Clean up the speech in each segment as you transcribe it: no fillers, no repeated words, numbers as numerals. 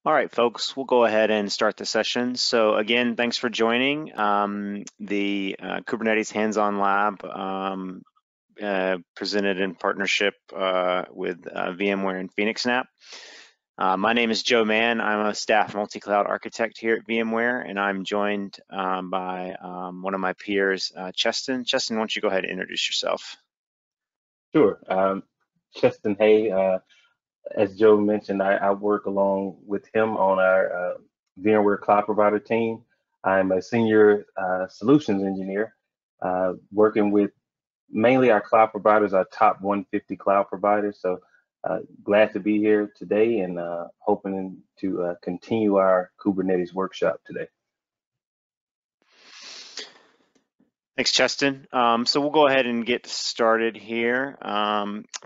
All right, folks, we'll go ahead and start the session. So again, thanks for joining the Kubernetes Hands-On Lab presented in partnership with VMware and phoenixNAP. My name is Joe Mann. I'm a staff multi-cloud architect here at VMware, and I'm joined by one of my peers, Chestin. Chestin, why don't you go ahead and introduce yourself? Sure. Chestin, hey, as Joe mentioned, I work along with him on our VMware Cloud Provider team. I'm a senior solutions engineer working with mainly our cloud providers, our top 150 cloud providers. So glad to be here today and hoping to continue our Kubernetes workshop today. Thanks, Chestin. So we'll go ahead and get started here.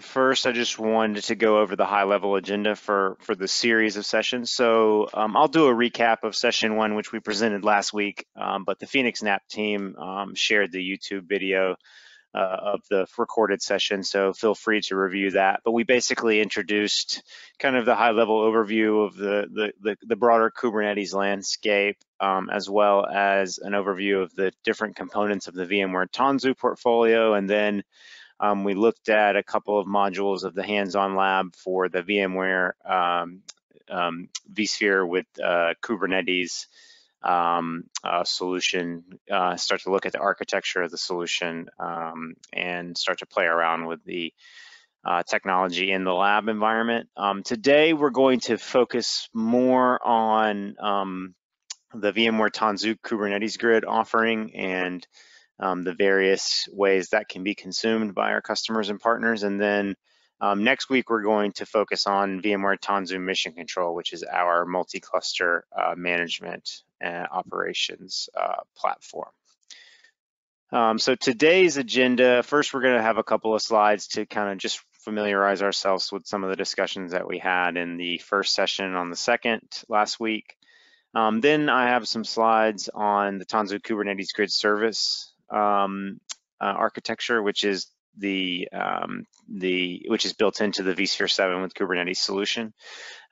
First, I just wanted to go over the high-level agenda for the series of sessions. So I'll do a recap of session one, which we presented last week, but the phoenixNAP team shared the YouTube video of the recorded session, so feel free to review that. But we basically introduced kind of the high-level overview of the broader Kubernetes landscape, as well as an overview of the different components of the VMware Tanzu portfolio, and then we looked at a couple of modules of the hands-on lab for the VMware vSphere with Kubernetes solution, start to look at the architecture of the solution, and start to play around with the technology in the lab environment. Today, we're going to focus more on the VMware Tanzu Kubernetes Grid offering and the various ways that can be consumed by our customers and partners. And then next week, we're going to focus on VMware Tanzu Mission Control, which is our multi-cluster management and operations platform. So today's agenda, first we're going to have a couple of slides to kind of just familiarize ourselves with some of the discussions that we had in the first session on the second last week. Then I have some slides on the Tanzu Kubernetes Grid service architecture, which is which is built into the vSphere 7 with Kubernetes solution.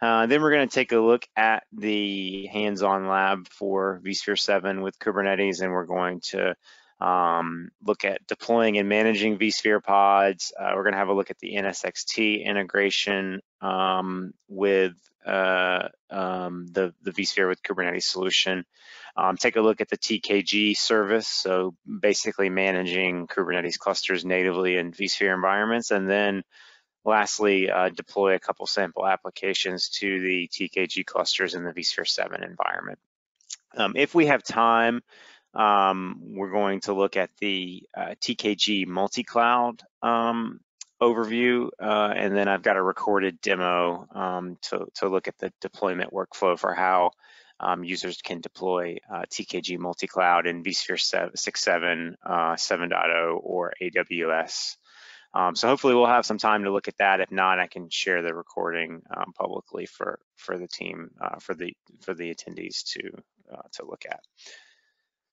Then we're going to take a look at the hands-on lab for vSphere 7 with Kubernetes, and we're going to look at deploying and managing vSphere pods. We're going to have a look at the NSX-T integration with the vSphere with Kubernetes solution. Take a look at the TKG service, so basically managing Kubernetes clusters natively in vSphere environments, and then lastly, deploy a couple sample applications to the TKG clusters in the vSphere 7 environment. If we have time, we're going to look at the TKG Multicloud overview, and then I've got a recorded demo to look at the deployment workflow for how users can deploy TKG Multicloud in vSphere 6.7, 7.0, or AWS. So hopefully we'll have some time to look at that. If not, I can share the recording publicly for the team, for the attendees to look at.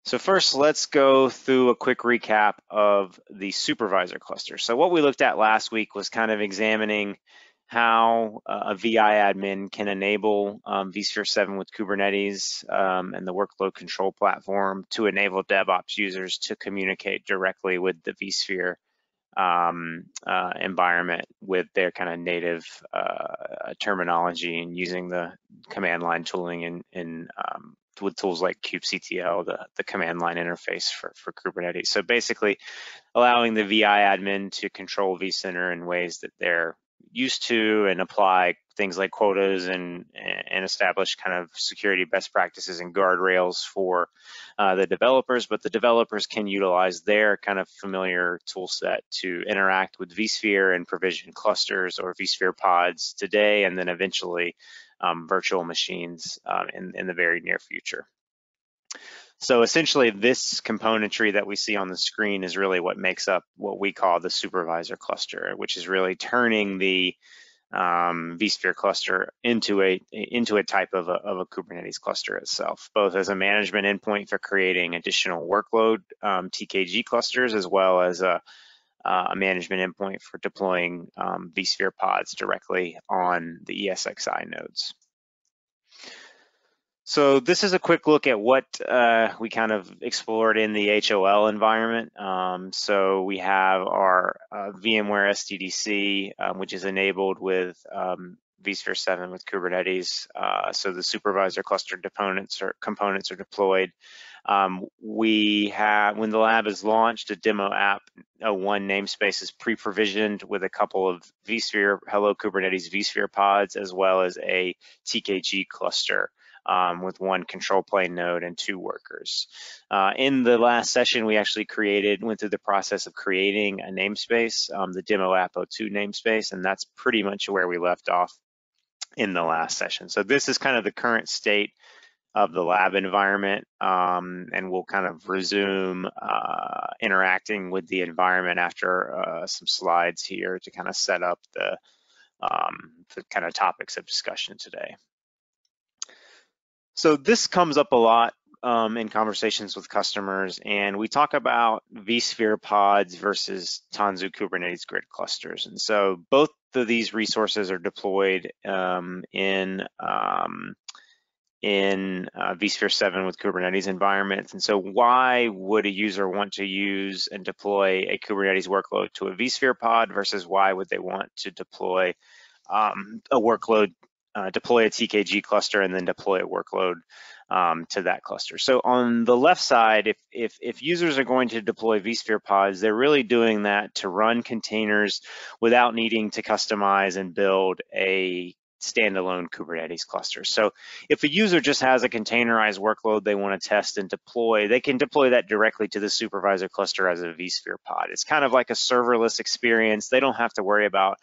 So first, let's go through a quick recap of the supervisor cluster. So what we looked at last week was kind of examining how a VI admin can enable vSphere 7 with Kubernetes and the workload control platform to enable DevOps users to communicate directly with the vSphere environment with their kind of native terminology and using the command line tooling with tools like kubectl, the command line interface for Kubernetes. So basically allowing the VI admin to control vCenter in ways that they're used to and apply things like quotas and establish kind of security best practices and guardrails for the developers, but the developers can utilize their kind of familiar tool set to interact with vSphere and provision clusters or vSphere pods today, and then eventually virtual machines in the very near future. So essentially this componentry that we see on the screen is really what makes up what we call the supervisor cluster, which is really turning the vSphere cluster into a type of a Kubernetes cluster itself, both as a management endpoint for creating additional workload TKG clusters, as well as a management endpoint for deploying vSphere pods directly on the ESXi nodes. So this is a quick look at what we kind of explored in the HOL environment. So we have our VMware SDDC, which is enabled with vSphere 7 with Kubernetes. So the supervisor cluster components are deployed. We have, when the lab is launched, a demo app, one namespace is pre-provisioned with a couple of vSphere, Hello Kubernetes vSphere pods, as well as a TKG cluster. With one control plane node and 2 workers. In the last session, we actually went through the process of creating a namespace, the demo app 02 namespace, and that's pretty much where we left off in the last session. So this is kind of the current state of the lab environment, and we'll kind of resume interacting with the environment after some slides here to kind of set up the kind of topics of discussion today. So this comes up a lot in conversations with customers, and we talk about vSphere pods versus Tanzu Kubernetes Grid clusters. And so both of these resources are deployed in vSphere 7 with Kubernetes environments. And so why would a user want to use and deploy a Kubernetes workload to a vSphere pod versus why would they want to deploy a workload, deploy a TKG cluster and then deploy a workload to that cluster? So on the left side, if users are going to deploy vSphere pods, they're really doing that to run containers without needing to customize and build a standalone Kubernetes cluster. So if a user just has a containerized workload they want to test and deploy, they can deploy that directly to the supervisor cluster as a vSphere pod. It's kind of like a serverless experience. They don't have to worry about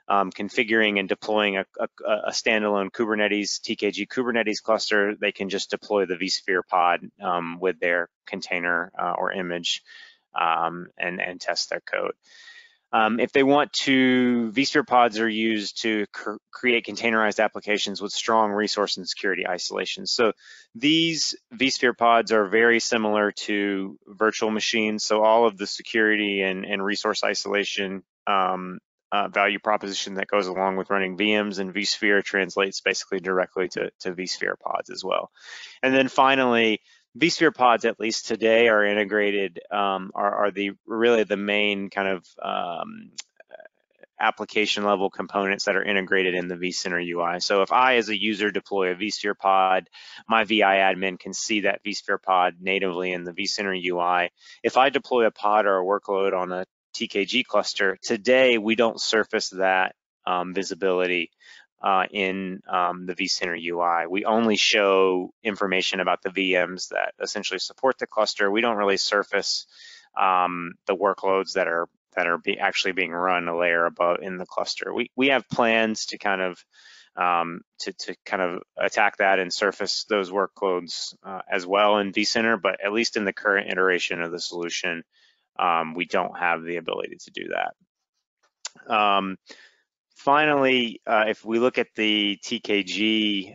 configuring and deploying a standalone Kubernetes, TKG Kubernetes cluster. They can just deploy the vSphere pod with their container or image and test their code. If they want to, vSphere pods are used to create containerized applications with strong resource and security isolation. So these vSphere pods are very similar to virtual machines. So all of the security and resource isolation value proposition that goes along with running VMs and vSphere translates basically directly to vSphere pods as well. And then finally, vSphere pods, at least today, are integrated, are really the main kind of application level components that are integrated in the vCenter UI. So if I, as a user, deploy a vSphere pod, my VI admin can see that vSphere pod natively in the vCenter UI. If I deploy a pod or a workload on a TKG cluster, today we don't surface that visibility in the vCenter UI. We only show information about the VMs that essentially support the cluster. We don't really surface the workloads that are actually being run a layer above in the cluster. We have plans to kind of attack that and surface those workloads as well in vCenter, but at least in the current iteration of the solution, we don't have the ability to do that. Finally, if we look at the TKG,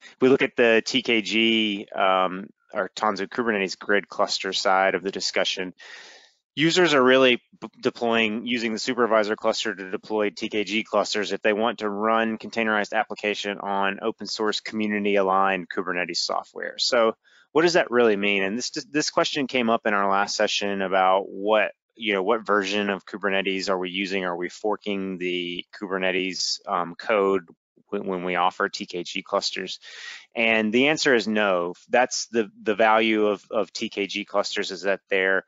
If we look at the TKG or Tanzu Kubernetes Grid cluster side of the discussion, users are really using the supervisor cluster to deploy TKG clusters if they want to run containerized application on open source community aligned Kubernetes software. So what does that really mean? And this question came up in our last session about what version of Kubernetes are we using? Are we forking the Kubernetes code when we offer TKG clusters? And the answer is no. That's the value of TKG clusters, is that they're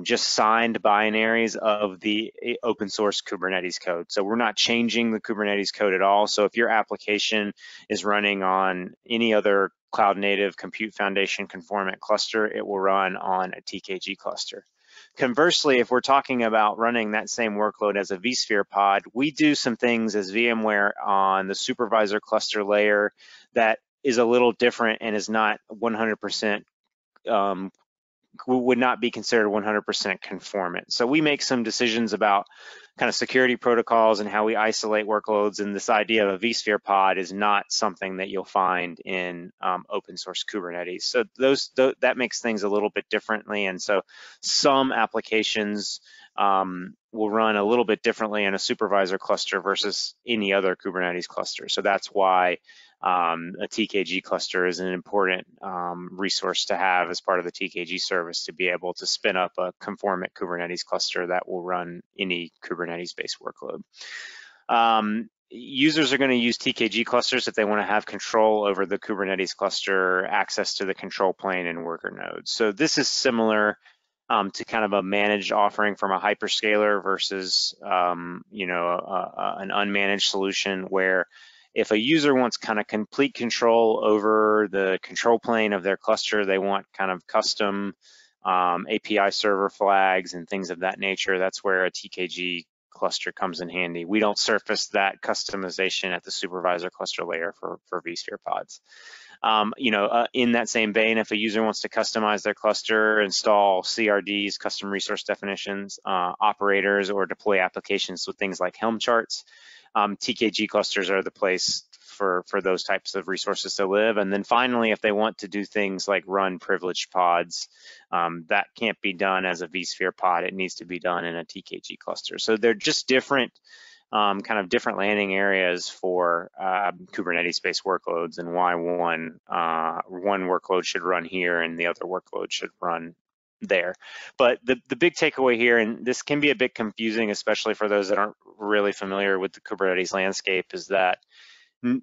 just signed binaries of the open source Kubernetes code. So we're not changing the Kubernetes code at all. So if your application is running on any other cloud native compute foundation conformant cluster, it will run on a TKG cluster. Conversely, if we're talking about running that same workload as a vSphere pod, we do some things as VMware on the supervisor cluster layer that is a little different and is not 100%, would not be considered 100% conformant. So we make some decisions about kind of security protocols and how we isolate workloads, and this idea of a vSphere pod is not something that you'll find in open source Kubernetes. So that makes things a little bit differently, and so some applications will run a little bit differently in a supervisor cluster versus any other Kubernetes cluster. So that's why a TKG cluster is an important resource to have as part of the TKG service, to be able to spin up a conformant Kubernetes cluster that will run any Kubernetes-based workload. Users are going to use TKG clusters if they want to have control over the Kubernetes cluster, access to the control plane and worker nodes. So this is similar to kind of a managed offering from a hyperscaler versus an unmanaged solution, where if a user wants kind of complete control over the control plane of their cluster, they want kind of custom API server flags and things of that nature, that's where a TKG cluster comes in handy. We don't surface that customization at the supervisor cluster layer for vSphere pods. In that same vein, if a user wants to customize their cluster, install CRDs, custom resource definitions, operators, or deploy applications with things like Helm charts, TKG clusters are the place for those types of resources to live. And then finally, if they want to do things like run privileged pods, that can't be done as a vSphere pod. It needs to be done in a TKG cluster. So they're just different, kind of different landing areas for Kubernetes-based workloads, and why one workload should run here and the other workload should run there. But the big takeaway here, and this can be a bit confusing, especially for those that aren't really familiar with the Kubernetes landscape, is that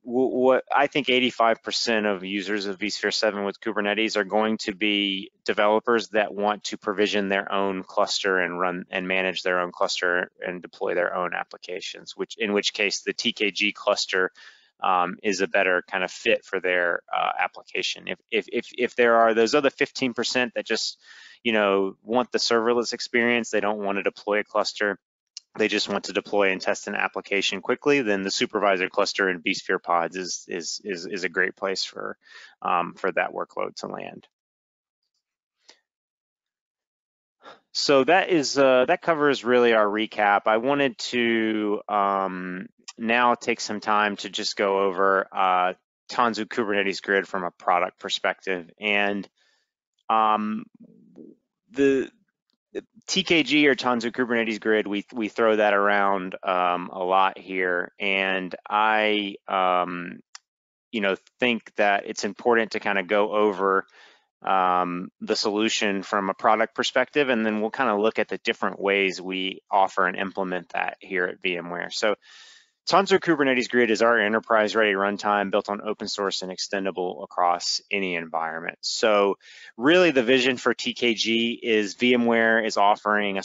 what I think 85% of users of vSphere 7 with Kubernetes are going to be developers that want to provision their own cluster and run and manage their own cluster and deploy their own applications, in which case the TKG cluster is a better kind of fit for their application. If there are those other 15% that just want the serverless experience, they don't want to deploy a cluster, they just want to deploy and test an application quickly, then the supervisor cluster in vSphere pods is a great place for that workload to land. So that covers really our recap. I wanted to now take some time to just go over Tanzu Kubernetes Grid from a product perspective. And the TKG or Tanzu Kubernetes Grid, we throw that around a lot here, and I think that it's important to kind of go over the solution from a product perspective, and then we'll kind of look at the different ways we offer and implement that here at VMware. So Tanzu Kubernetes Grid is our enterprise-ready runtime built on open source and extendable across any environment. So really the vision for TKG is VMware is offering a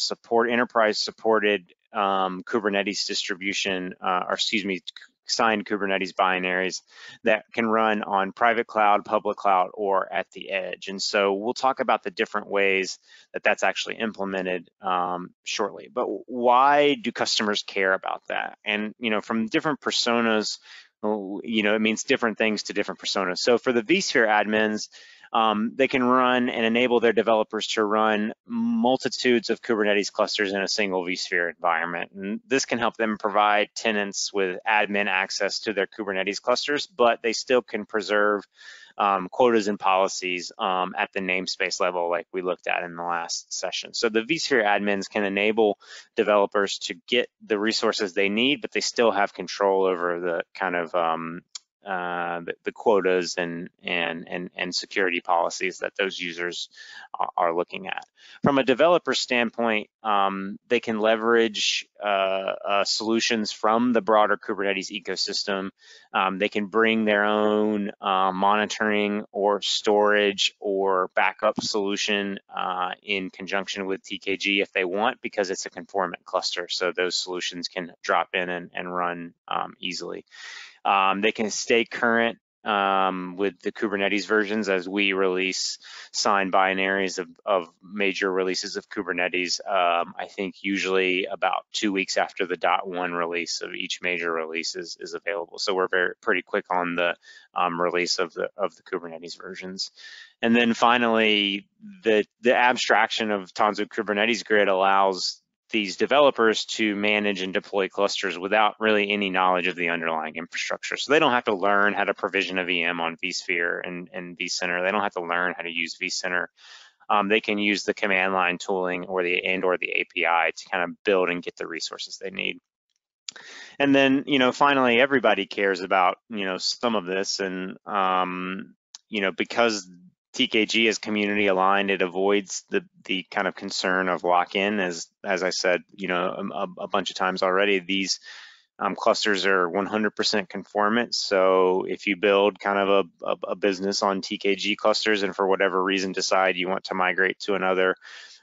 enterprise-supported Kubernetes distribution, signed Kubernetes binaries that can run on private cloud, public cloud, or at the edge. And so we'll talk about the different ways that that's actually implemented shortly. But why do customers care about that? And from different personas, it means different things to different personas. So for the vSphere admins, they can run and enable their developers to run multitudes of Kubernetes clusters in a single vSphere environment. And this can help them provide tenants with admin access to their Kubernetes clusters, but they still can preserve quotas and policies at the namespace level, like we looked at in the last session. So the vSphere admins can enable developers to get the resources they need, but they still have control over the kind of the quotas and security policies that those users are looking at. From a developer standpoint, they can leverage solutions from the broader Kubernetes ecosystem. They can bring their own monitoring or storage or backup solution in conjunction with TKG if they want, because it's a conformant cluster. So those solutions can drop in and run easily. They can stay current with the Kubernetes versions as we release signed binaries of major releases of Kubernetes. I think usually about 2 weeks after the .1 release of each major release is available. So we're pretty quick on the release of the Kubernetes versions. And then finally, the abstraction of Tanzu Kubernetes Grid allows these developers to manage and deploy clusters without really any knowledge of the underlying infrastructure. So they don't have to learn how to provision a VM on vSphere and vCenter. They don't have to learn how to use vCenter. they can use the command line tooling or the API to kind of build and get the resources they need. And then, finally, everybody cares about, some of this. And, because TKG is community aligned, it avoids the kind of concern of lock-in. As I said, a bunch of times already, these clusters are 100% conformant. So if you build kind of a business on TKG clusters and for whatever reason decide you want to migrate to another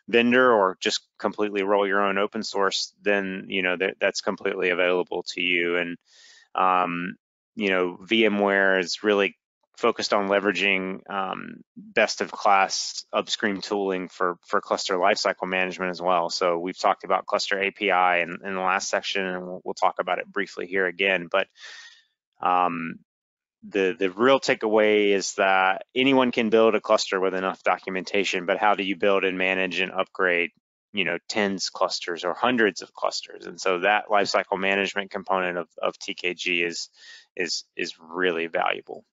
vendor or just completely roll your own open source, then that's completely available to you. And VMware is really focused on leveraging best of class upstream tooling for cluster lifecycle management as well. So we've talked about cluster API in the last section, and we'll talk about it briefly here again. But the real takeaway is that anyone can build a cluster with enough documentation, but how do you build and manage and upgrade tens clusters or hundreds of clusters? And so that lifecycle management component of TKG is really valuable.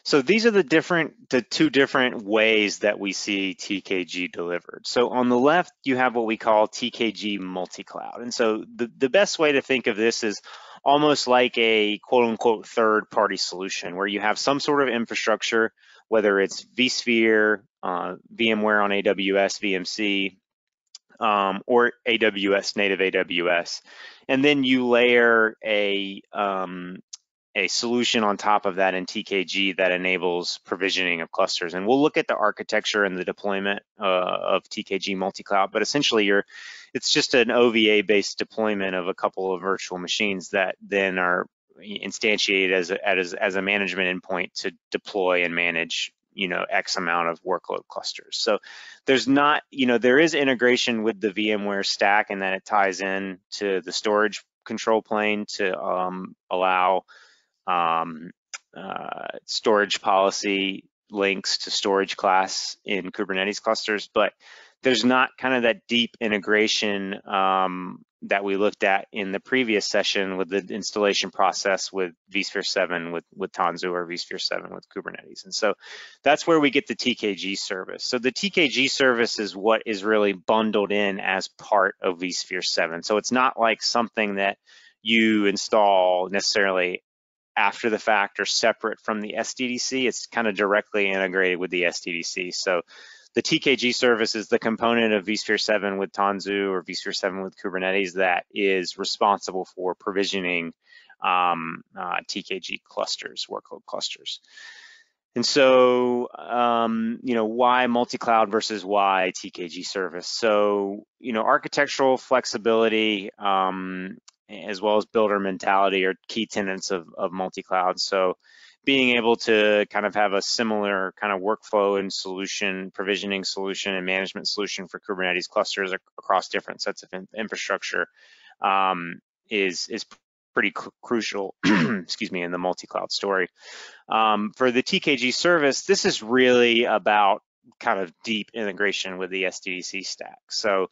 So these are the two different ways that we see TKG delivered. So on the left, you have what we call TKG Multicloud. And so the best way to think of this is almost like a quote unquote third-party solution where you have some sort of infrastructure, whether it's vSphere, VMware on AWS, VMC, or AWS, native AWS. And then you layer a solution on top of that in TKG that enables provisioning of clusters. And we'll look at the architecture and the deployment of TKG Multicloud, but essentially it's just an OVA-based deployment of a couple of virtual machines that then are instantiated as a management endpoint to deploy and manage X amount of workload clusters. So there's not, there is integration with the VMware stack, and then it ties in to the storage control plane to allow storage policy links to storage class in Kubernetes clusters, but there's not kind of that deep integration that we looked at in the previous session with the installation process with vSphere 7 with Tanzu or vSphere 7 with Kubernetes. And so that's where we get the TKG service. So the TKG service is what is really bundled in as part of vSphere 7. So it's not like something that you install necessarily after the fact or separate from the SDDC. It's kind of directly integrated with the SDDC. So the TKG service is the component of vSphere 7 with Tanzu or vSphere 7 with Kubernetes that is responsible for provisioning TKG clusters, workload clusters. And so, why multi-cloud versus why TKG service? So, architectural flexibility, as well as builder mentality are key tenets of multi-cloud. So being able to kind of have a similar kind of workflow and solution, provisioning solution and management solution for Kubernetes clusters across different sets of infrastructure is pretty crucial, excuse me, in the multi-cloud story. For the TKG service, this is really about kind of deep integration with the SDDC stack. So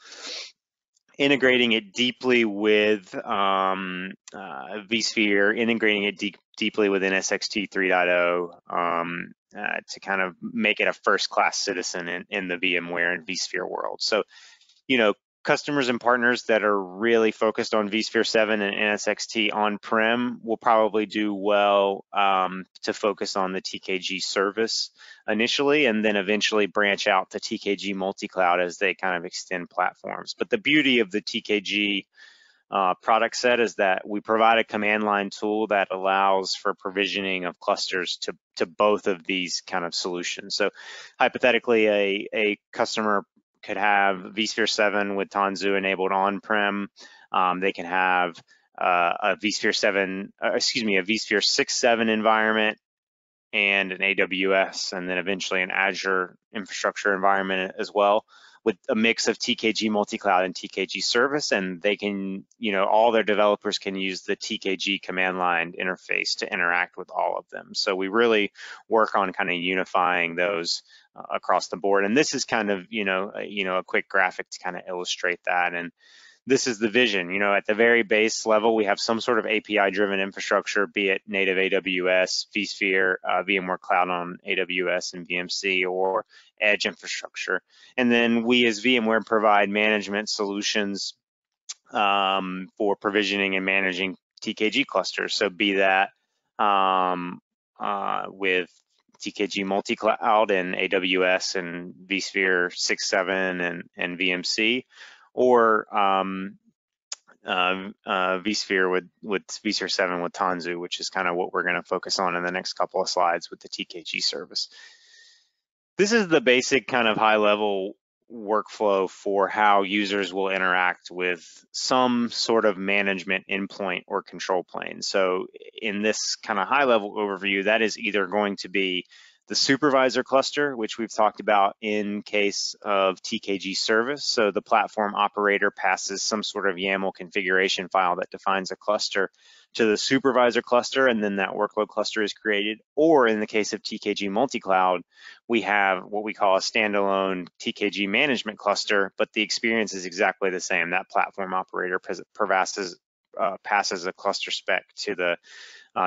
integrating it deeply with vSphere, integrating it deeply with NSX-T 3.0 to kind of make it a first-class citizen in the VMware and vSphere world. So, customers and partners that are really focused on vSphere 7 and NSX-T on-prem will probably do well to focus on the TKG service initially, and then eventually branch out to TKG multi-cloud as they kind of extend platforms. But the beauty of the TKG product set is that we provide a command line tool that allows for provisioning of clusters to both of these kind of solutions. So hypothetically, a customer could have vSphere 7 with Tanzu enabled on-prem. They can have a vSphere 6.7 environment and an AWS, and then eventually an Azure infrastructure environment as well, with a mix of TKG multi-cloud and TKG service. And they can, all their developers can use the TKG command line interface to interact with all of them. So we really work on kind of unifying those across the board. And this is kind of, a quick graphic to kind of illustrate that. And this is the vision. You know, at the very base level, we have some sort of API-driven infrastructure, be it native AWS, vSphere, VMware Cloud on AWS and VMC, or edge infrastructure. And then we as VMware provide management solutions for provisioning and managing TKG clusters. So be that with TKG Multicloud and AWS and vSphere 6, 7 and VMC, or vSphere with vSphere 7 with Tanzu, which is kind of what we're going to focus on in the next couple of slides with the TKG service. This is the basic kind of high level workflow for how users will interact with some sort of management endpoint or control plane. So in this kind of high level overview, that is either going to be the supervisor cluster, which we've talked about in case of TKG service. So the platform operator passes some sort of YAML configuration file that defines a cluster to the supervisor cluster, and then that workload cluster is created. Or in the case of TKG Multicloud, we have what we call a standalone TKG management cluster, but the experience is exactly the same. That platform operator passes a cluster spec to the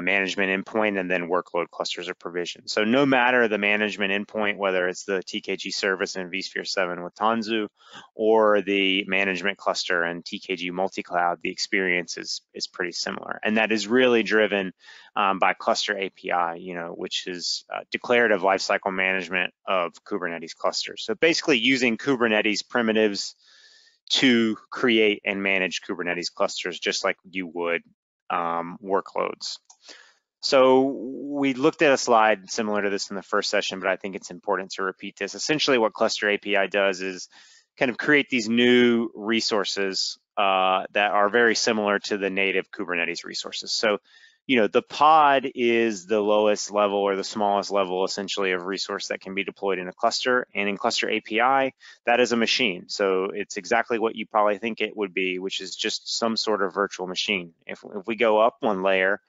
management endpoint, and then workload clusters are provisioned. So no matter the management endpoint, whether it's the TKG service in vSphere 7 with Tanzu or the management cluster and TKG Multicloud, the experience is pretty similar. And that is really driven by cluster API, you know, which is declarative lifecycle management of Kubernetes clusters. So basically using Kubernetes primitives to create and manage Kubernetes clusters, just like you would workloads. So we looked at a slide similar to this in the first session, but I think it's important to repeat this. Essentially what Cluster API does is kind of create these new resources that are very similar to the native Kubernetes resources. So, you know, the pod is the lowest level or the smallest level essentially of resource that can be deployed in a cluster. And in Cluster API, that is a machine. So it's exactly what you probably think it would be, which is just some sort of virtual machine. If we go up one layer,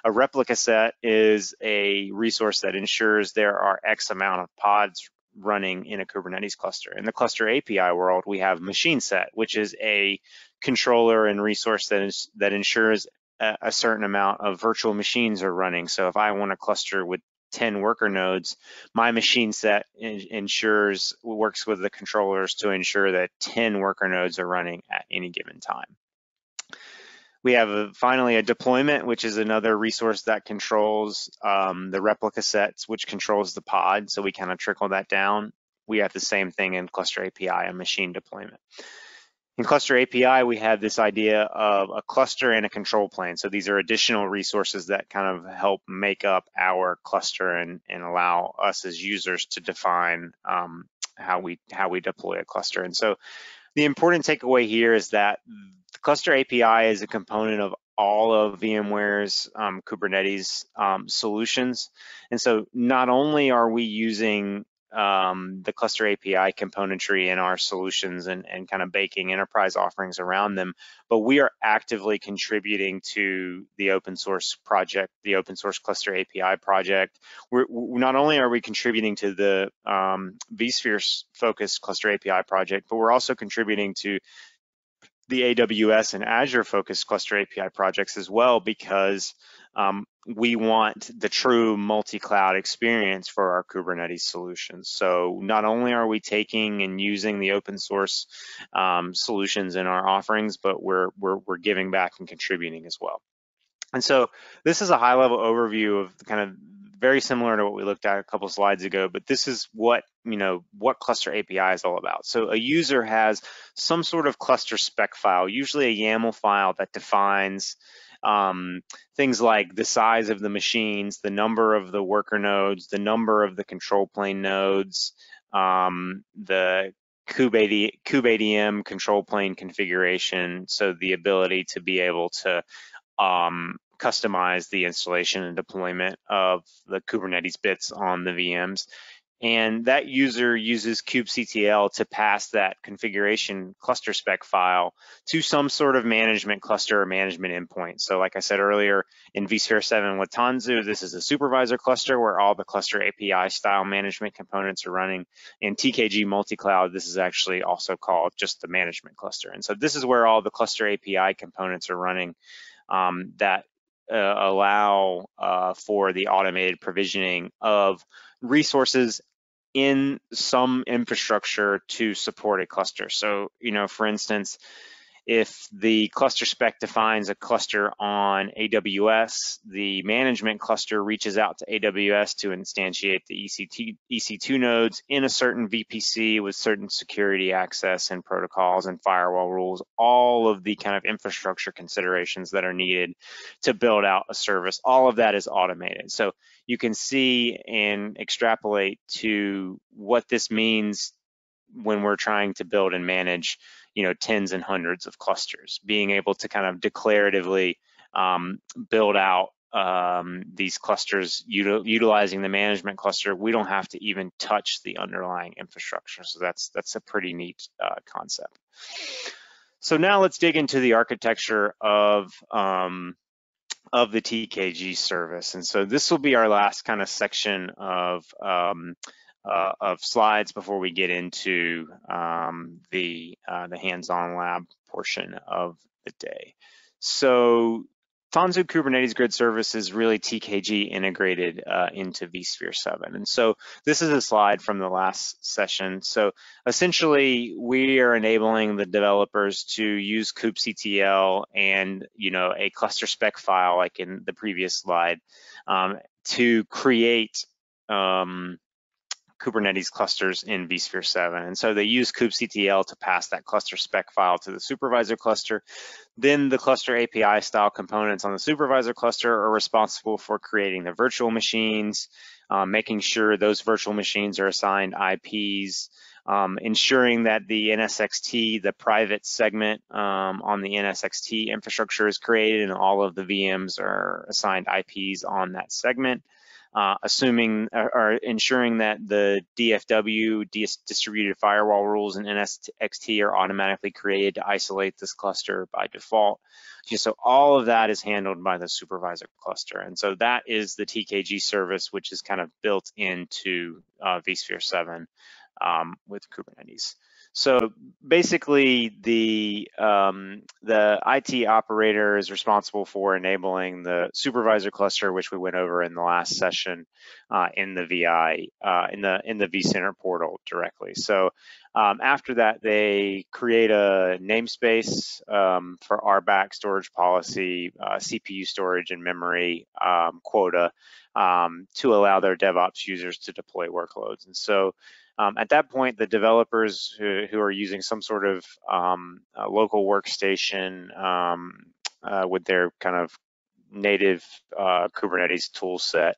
a replica set is a resource that ensures there are X amount of pods running in a Kubernetes cluster. In the Cluster API world, we have machine set, which is a controller and resource that ensures a certain amount of virtual machines are running. So if I want a cluster with 10 worker nodes, my machine set works with the controllers to ensure that 10 worker nodes are running at any given time. We have finally a deployment, which is another resource that controls the replica sets, which controls the pod. So we kind of trickle that down. We have the same thing in Cluster API, a machine deployment. In Cluster API, we have this idea of a cluster and a control plane. So these are additional resources that kind of help make up our cluster and allow us as users to define how we deploy a cluster. And so the important takeaway here is that the Cluster API is a component of all of VMware's Kubernetes solutions. And so not only are we using the Cluster API componentry in our solutions and kind of baking enterprise offerings around them, but we are actively contributing to the open source project, the open source Cluster API project. Not only are we contributing to the vSphere focused Cluster API project, but we're also contributing to the AWS and Azure focused Cluster API projects as well, because we want the true multi-cloud experience for our Kubernetes solutions. So not only are we taking and using the open source solutions in our offerings, but we're giving back and contributing as well. And so this is a high level overview of kind of very similar to what we looked at a couple slides ago, but this is what, you know, what Cluster API is all about. So a user has some sort of cluster spec file, usually a YAML file that defines things like the size of the machines, the number of the worker nodes, the number of the control plane nodes, the kubeadm control plane configuration, so the ability to be able to customize the installation and deployment of the Kubernetes bits on the VMs. and that user uses kubectl to pass that configuration cluster spec file to some sort of management cluster or management endpoint. So like I said earlier, in vSphere 7 with Tanzu, this is a supervisor cluster where all the cluster API style management components are running. In TKG Multicloud, this is actually also called just the management cluster. And so this is where all the cluster API components are running that allow for the automated provisioning of resources in some infrastructure to support a cluster. So, for instance, if the cluster spec defines a cluster on AWS, the management cluster reaches out to AWS to instantiate the EC2 nodes in a certain VPC with certain security access and protocols and firewall rules, all of the kind of infrastructure considerations that are needed to build out a service. All of that is automated. So you can see and extrapolate to what this means when we're trying to build and manage, tens and hundreds of clusters, being able to kind of declaratively build out these clusters utilizing the management cluster. We don't have to even touch the underlying infrastructure. So that's a pretty neat concept. So now let's dig into the architecture of the TKG service. And so this will be our last kind of section of slides before we get into the hands-on lab portion of the day. So Tanzu Kubernetes Grid service is really TKG integrated into vSphere 7. And so this is a slide from the last session. So essentially, we are enabling the developers to use kubectl and a cluster spec file, like in the previous slide, to create Kubernetes clusters in vSphere 7. And so they use kubectl to pass that cluster spec file to the supervisor cluster. Then the cluster API style components on the supervisor cluster are responsible for creating the virtual machines, making sure those virtual machines are assigned IPs, ensuring that the NSX-T, the private segment on the NSX-T infrastructure is created and all of the VMs are assigned IPs on that segment. Ensuring that the DFW, distributed firewall rules, and NSX-T are automatically created to isolate this cluster by default. So all of that is handled by the supervisor cluster. And so that is the TKG service, which is kind of built into vSphere 7 with Kubernetes. So basically, the IT operator is responsible for enabling the supervisor cluster, which we went over in the last session in the VI in the vCenter portal directly. So after that, they create a namespace for RBAC storage policy, CPU storage and memory quota to allow their DevOps users to deploy workloads. And so at that point, the developers who are using some sort of local workstation with their kind of native Kubernetes tool set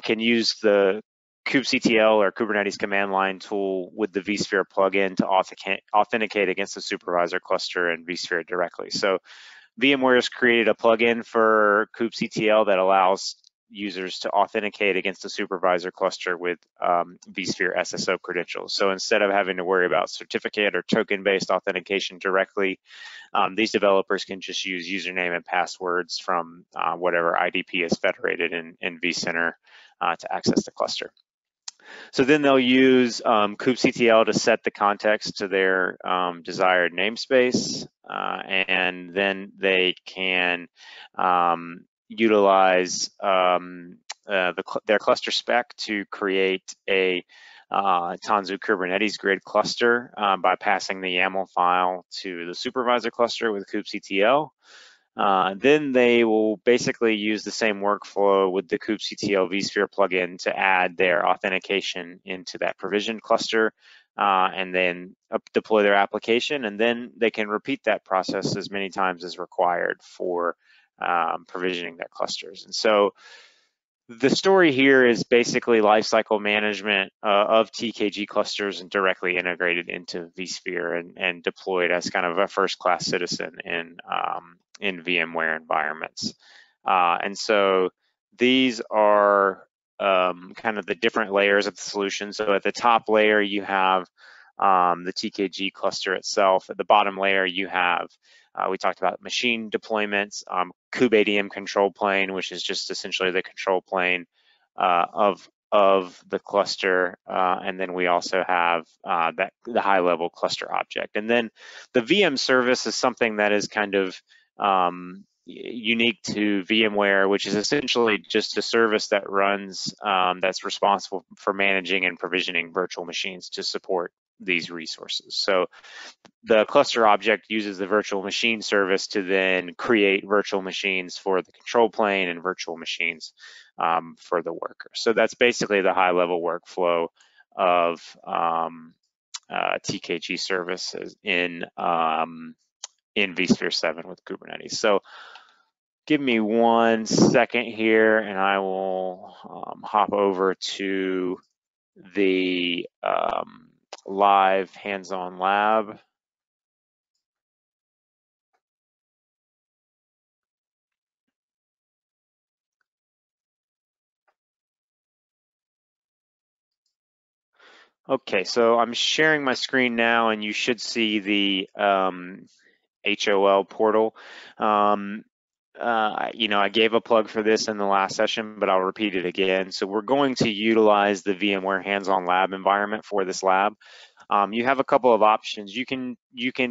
can use the kubectl or Kubernetes command line tool with the vSphere plugin to authenticate against the supervisor cluster and vSphere directly. So VMware has created a plugin for kubectl that allows users to authenticate against the supervisor cluster with vSphere SSO credentials. So instead of having to worry about certificate or token-based authentication directly, these developers can just use username and passwords from whatever IDP is federated in vCenter to access the cluster. So then they'll use kubectl to set the context to their desired namespace, and then they can utilize their cluster spec to create a Tanzu Kubernetes Grid cluster by passing the YAML file to the supervisor cluster with kubectl. Then they will basically use the same workflow with the kubectl vSphere plugin to add their authentication into that provisioned cluster and then deploy their application. And then they can repeat that process as many times as required for provisioning their clusters. And so the story here is basically lifecycle management of TKG clusters and directly integrated into vSphere and deployed as kind of a first-class citizen in VMware environments. And so these are kind of the different layers of the solution. So at the top layer, you have the TKG cluster itself. At the bottom layer, you have, we talked about machine deployments, kubeADM control plane, which is just essentially the control plane of the cluster, and then we also have the high-level cluster object. And then the VM service is something that is kind of unique to VMware, which is essentially just a service that runs, that's responsible for managing and provisioning virtual machines to support these resources. So the cluster object uses the virtual machine service to then create virtual machines for the control plane and virtual machines for the worker. So that's basically the high-level workflow of TKG services in vSphere 7 with Kubernetes. So give me 1 second here, and I will hop over to the live hands-on lab. Okay, so I'm sharing my screen now, and you should see the HOL portal. I gave a plug for this in the last session, but I'll repeat it again. So we're going to utilize the VMware hands-on lab environment for this lab. You have a couple of options. You can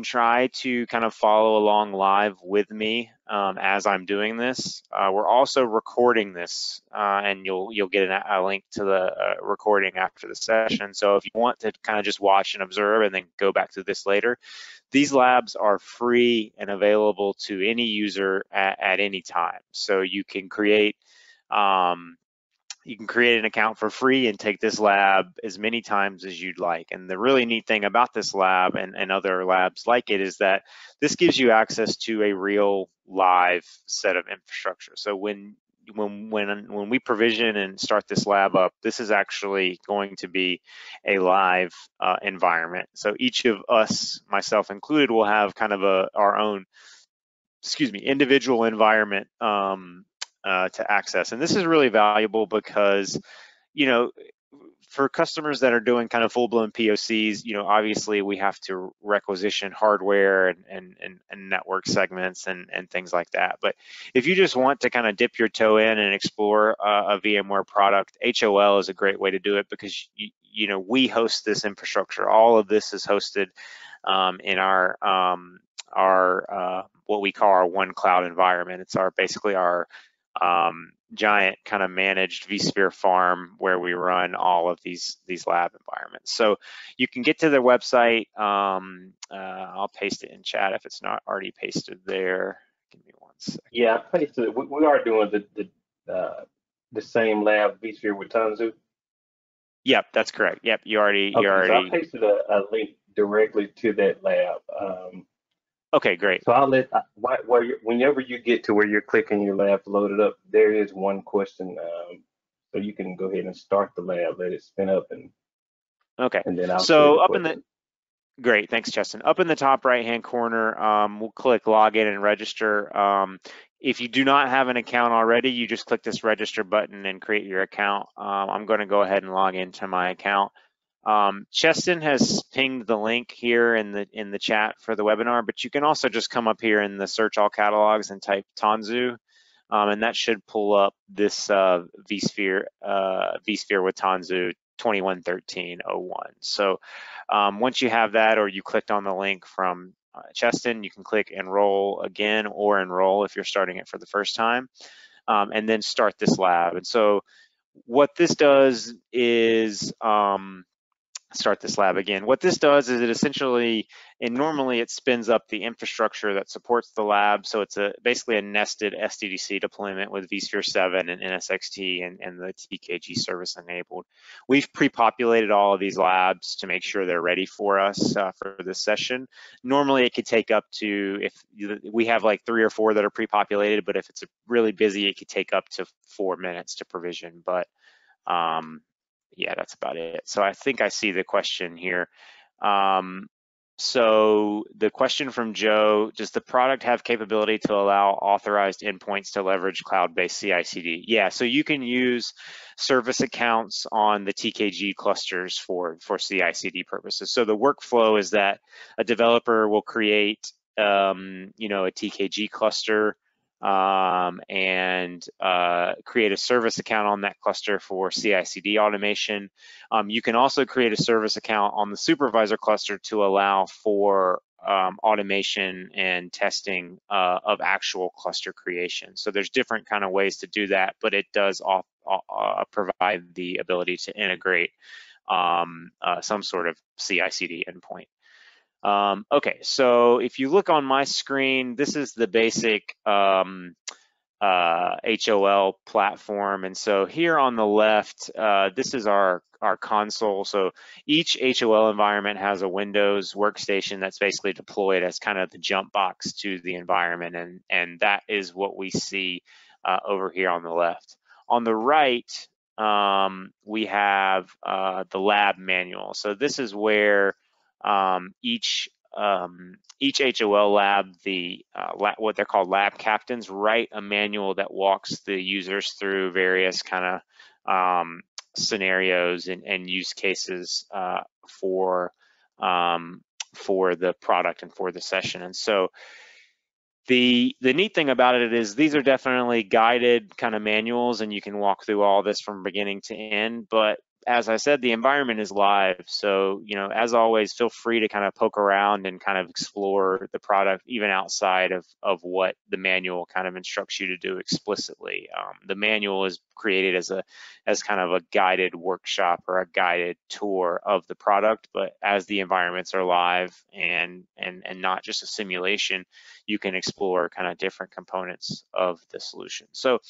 try to kind of follow along live with me as I'm doing this. We're also recording this, and you'll get a link to the recording after the session. So if you want to kind of just watch and observe and then go back to this later, these labs are free and available to any user at any time. So you can create an account for free and take this lab as many times as you'd like. And the really neat thing about this lab and other labs like it is that this gives you access to a real live set of infrastructure. So when we provision and start this lab up, this is actually going to be a live environment. So each of us, myself included, will have kind of our own, individual environment to access. And this is really valuable because, for customers that are doing kind of full-blown POCs, obviously we have to requisition hardware and network segments and things like that. But if you just want to kind of dip your toe in and explore a VMware product, HOL is a great way to do it because, we host this infrastructure. All of this is hosted in our what we call our one cloud environment. It's basically our giant kind of managed vSphere farm where we run all of these lab environments. So you can get to their website. I'll paste it in chat if it's not already pasted there. Give me 1 second. Yeah, I pasted it. We are doing the same lab vSphere with Tanzu. Yep, that's correct. Yep, you already. So I pasted a link directly to that lab. Okay, great. So I'll whenever you get to where you're clicking your lab to load it up, there is one question. So you can go ahead and start the lab, let it spin up, and okay. And then I'll so up in the great, thanks, Chestin. Up in the top right-hand corner, we'll click login and register. If you do not have an account already, you just click this register button and create your account. I'm going to go ahead and log into my account. Chestin has pinged the link here in the chat for the webinar, but you can also just come up here in the search all catalogs and type Tanzu, and that should pull up this vSphere with Tanzu 2113.01. So once you have that, or you clicked on the link from Chestin, you can click enroll again or enroll if you're starting it for the first time, and then start this lab. And so what this does is start this lab again. What this does is it essentially, and normally it spins up the infrastructure that supports the lab. So it's basically a nested SDDC deployment with vSphere 7 and NSX-T and the TKG service enabled. We've pre-populated all of these labs to make sure they're ready for us for this session. Normally it could take up to, if we have like 3 or 4 that are pre-populated, but if it's really busy, it could take up to 4 minutes to provision. But yeah, that's about it. So I think I see the question here. So the question from Joe, does the product have capability to allow authorized endpoints to leverage cloud-based CI/CD? Yeah, so you can use service accounts on the TKG clusters for CI/CD purposes. So the workflow is that a developer will create a TKG cluster and create a service account on that cluster for CI/CD automation. You can also create a service account on the supervisor cluster to allow for automation and testing of actual cluster creation. So there's different kind of ways to do that, but it does provide the ability to integrate some sort of CI/CD endpoint. Okay, so if you look on my screen, this is the basic HOL platform. And so here on the left, this is our console. So each HOL environment has a Windows workstation that's basically deployed as kind of the jump box to the environment. And that is what we see over here on the left. On the right, we have the lab manual. So this is where each HOL lab, what they're called lab captains, write a manual that walks the users through various kind of scenarios and use cases for the product and for the session. And so the neat thing about it is these are definitely guided kind of manuals, and you can walk through all this from beginning to end. But as I said, the environment is live. So, as always, feel free to kind of poke around and kind of explore the product even outside of what the manual kind of instructs you to do explicitly. The manual is created as kind of a guided workshop or a guided tour of the product, but as the environments are live and not just a simulation, you can explore kind of different components of the solution. So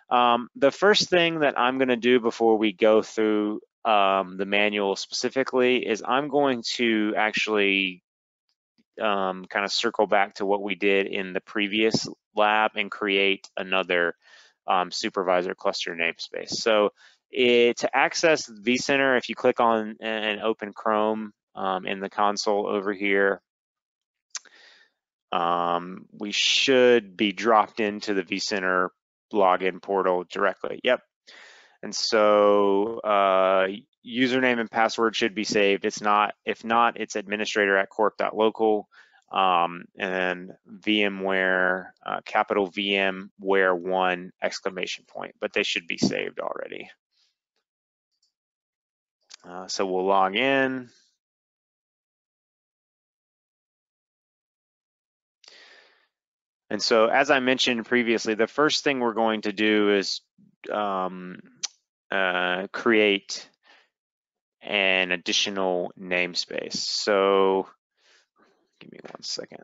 the first thing that I'm going to do before we go through the manual specifically is I'm going to actually kind of circle back to what we did in the previous lab and create another supervisor cluster namespace. So to access vCenter, if you click on and open Chrome in the console over here, we should be dropped into the vCenter login portal directly. Yep. And so username and password should be saved. If not, it's administrator@corp.local and VMware, capital VMware1 ! But they should be saved already. So we'll log in. And so as I mentioned previously, the first thing we're going to do is create an additional namespace. So give me 1 second.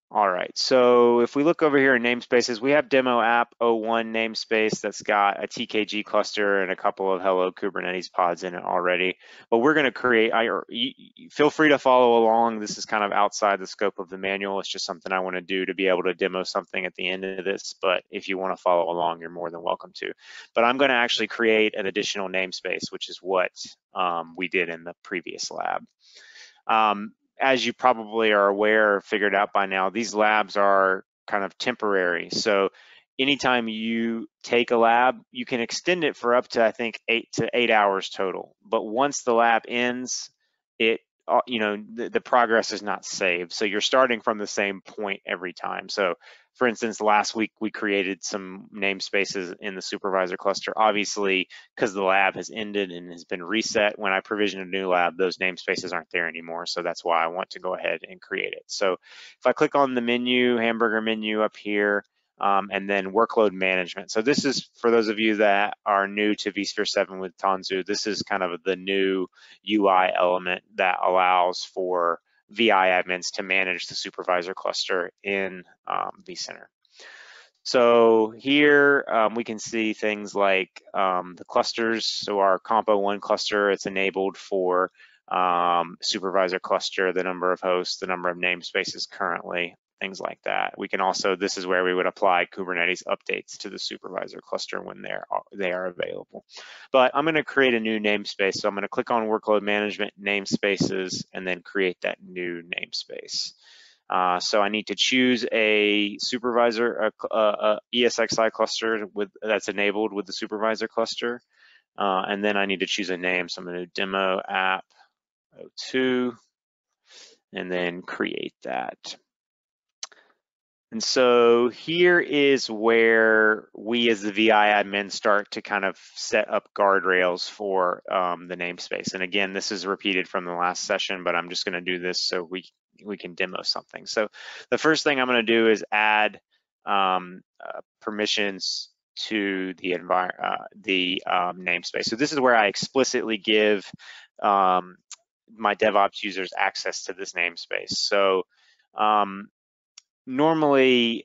All right, so if we look over here in namespaces, we have demo app 01 namespace that's got a TKG cluster and a couple of Hello Kubernetes pods in it already. But we're going to create, feel free to follow along. This is kind of outside the scope of the manual. It's just something I want to do to be able to demo something at the end of this. But if you want to follow along, you're more than welcome to. But I'm going to actually create an additional namespace, which is what we did in the previous lab. As you probably are aware or figured out by now, these labs are kind of temporary. So anytime you take a lab, you can extend it for up to, I think, 8 to 8 hours total. But once the lab ends, the progress is not saved. So you're starting from the same point every time. So for instance, last week we created some namespaces in the supervisor cluster. Obviously, because the lab has ended and has been reset, when I provision a new lab, those namespaces aren't there anymore. So that's why I want to go ahead and create it. So if I click on the menu, hamburger menu up here, and then workload management. So this is for those of you that are new to vSphere 7 with Tanzu. This is kind of the new UI element that allows for VI admins to manage the supervisor cluster in vCenter. So here we can see things like the clusters. So our Compo1 cluster, it's enabled for supervisor cluster, the number of hosts, the number of namespaces currently. things like that. We can also, this is where we would apply Kubernetes updates to the supervisor cluster when they are available. But I'm going to create a new namespace. So I'm going to click on workload management namespaces and then create that new namespace. So I need to choose a supervisor, ESXi cluster that's enabled with the supervisor cluster. And then I need to choose a name. So I'm going to demo app 02 and then create that. And so here is where we as the VI admin start to kind of set up guardrails for the namespace. And again, this is repeated from the last session, but I'm just going to do this so we can demo something. So the first thing I'm going to do is add permissions to the namespace. So this is where I explicitly give my DevOps users access to this namespace. So normally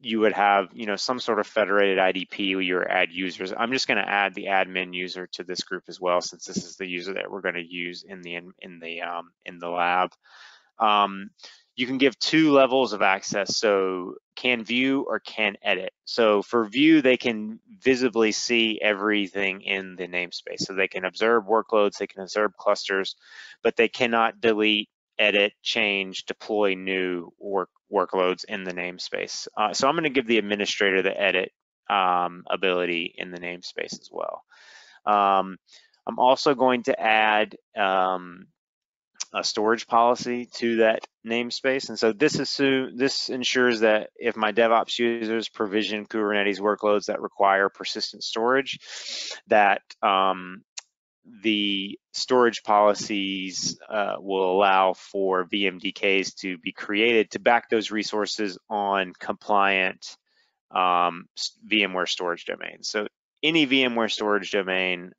you would have some sort of federated IDP where you add users. I'm just going to add the admin user to this group as well, since this is the user that we're going to use in the lab. You can give 2 levels of access, so can view or can edit. So for view, they can visibly see everything in the namespace. So they can observe workloads, they can observe clusters, but they cannot delete, edit, change, deploy new workloads in the namespace. So I'm going to give the administrator the edit ability in the namespace as well. I'm also going to add a storage policy to that namespace. And so this ensures that if my DevOps users provision Kubernetes workloads that require persistent storage, that the storage policies will allow for VMDKs to be created to back those resources on compliant VMware storage domains. So any VMware storage domain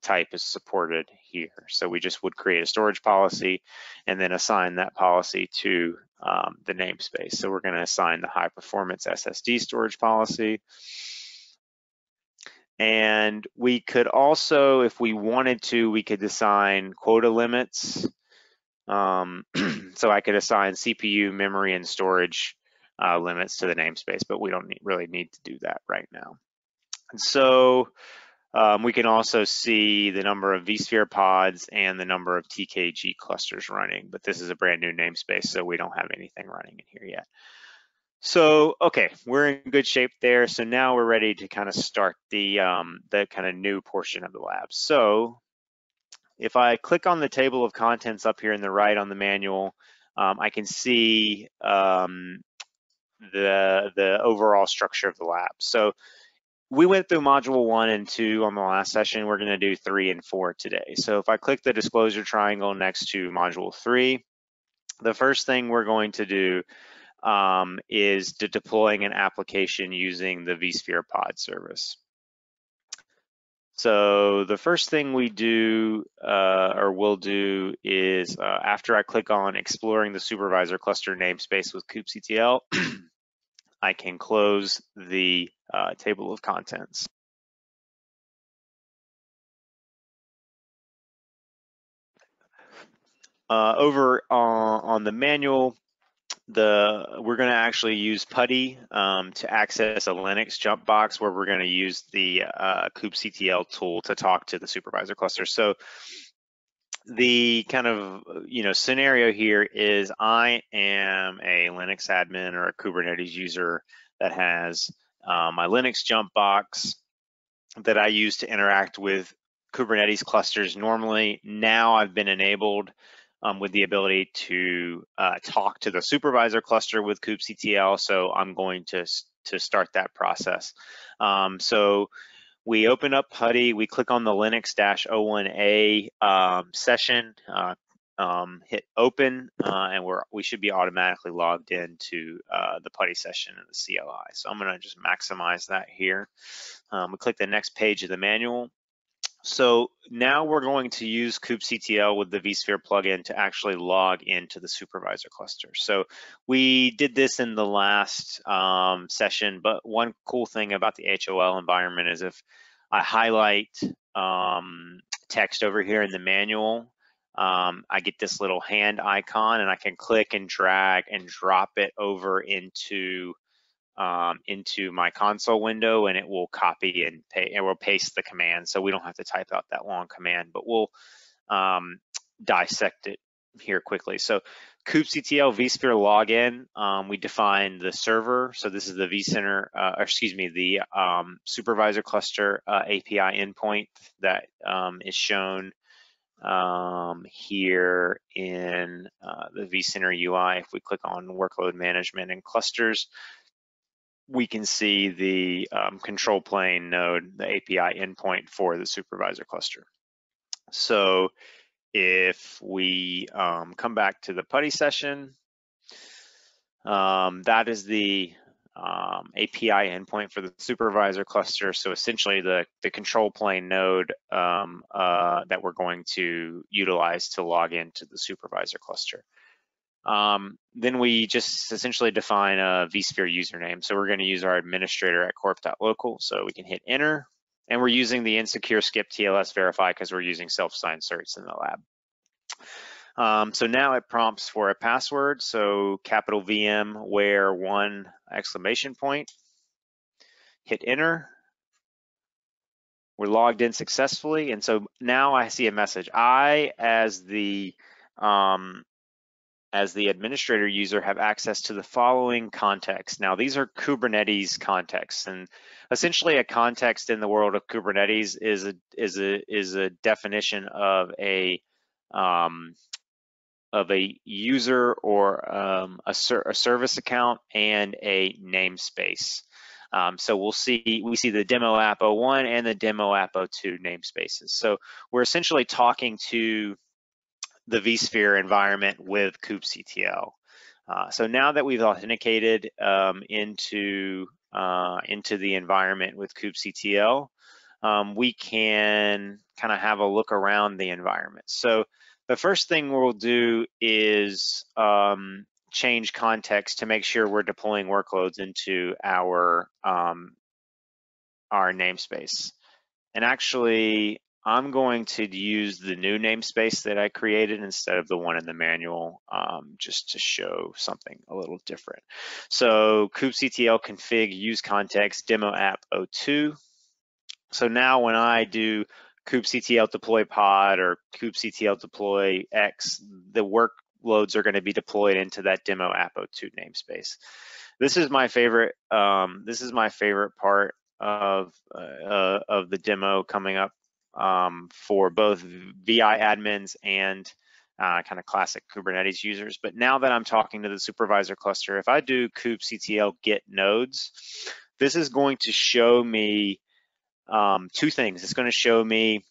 type is supported here. So we just would create a storage policy and then assign that policy to the namespace. So we're going to assign the high performance SSD storage policy. And we could also, if we wanted to, we could assign quota limits. So I could assign CPU, memory, and storage limits to the namespace, but we don't really need to do that right now. And so we can also see the number of vSphere pods and the number of TKG clusters running, but this is a brand new namespace, so we don't have anything running in here yet. So, okay, we're in good shape there. So now we're ready to kind of start the kind of new portion of the lab. So if I click on the table of contents up here in the right on the manual, I can see the overall structure of the lab. So we went through module 1 and 2 on the last session. We're going to do 3 and 4 today. So if I click the disclosure triangle next to module 3, the first thing we're going to do is deploying an application using the vSphere pod service. So the first thing we do or will do is after I click on exploring the supervisor cluster namespace with kubectl, I can close the table of contents. Over on the manual, we're going to actually use PuTTY to access a Linux jump box where we're going to use the kubectl tool to talk to the supervisor cluster. So the kind of scenario here is I am a Linux admin or a Kubernetes user that has my Linux jump box that I use to interact with Kubernetes clusters normally. Now I've been enabled with the ability to talk to the supervisor cluster with kubectl, so I'm going to start that process. So we open up PuTTY, we click on the Linux-01A session, hit open, and we should be automatically logged into the PuTTY session in the CLI. So I'm going to just maximize that here. We click the next page of the manual. So now we're going to use kubectl with the vSphere plugin to actually log into the supervisor cluster. So we did this in the last session, but one cool thing about the HOL environment is if I highlight text over here in the manual, I get this little hand icon, and I can click and drag and drop it over into my console window, and it will copy and will paste the command, so we don't have to type out that long command, but we'll dissect it here quickly. So kubectl vSphere login, we define the server. So this is the vCenter, the supervisor cluster API endpoint that is shown here in the vCenter UI. If we click on workload management and clusters, we can see the control plane node, the API endpoint for the supervisor cluster. So if we come back to the PuTTY session, that is the API endpoint for the supervisor cluster. So essentially the control plane node that we're going to utilize to log into the supervisor cluster. Then we just essentially define a vSphere username. So we're going to use our administrator at corp.local. So we can hit enter, and we're using the insecure skip TLS verify because we're using self-signed certs in the lab. So now it prompts for a password. So capital VMware1 exclamation point, hit enter. We're logged in successfully. And so now I see a message. I, as the administrator user, have access to the following context. Now, these are Kubernetes contexts, and essentially a context in the world of Kubernetes is a definition of a user or a service account and a namespace. So we see the demo app 01 and the demo app 02 namespaces. So we're essentially talking to the vSphere environment with kubectl. So now that we've authenticated into the environment with kubectl, we can kind of have a look around the environment. So the first thing we'll do is change context to make sure we're deploying workloads into our namespace. And actually, I'm going to use the new namespace that I created instead of the one in the manual, just to show something a little different. So kubectl config use context demo app 02. So now when I do kubectl deploy pod or kubectl deploy X, the workloads are going to be deployed into that demo app 02 namespace. This is my favorite. This is my favorite part of the demo coming up for both VI admins and kind of classic Kubernetes users. But now that I'm talking to the supervisor cluster, if I do kubectl get nodes, this is going to show me two things. It's going to show me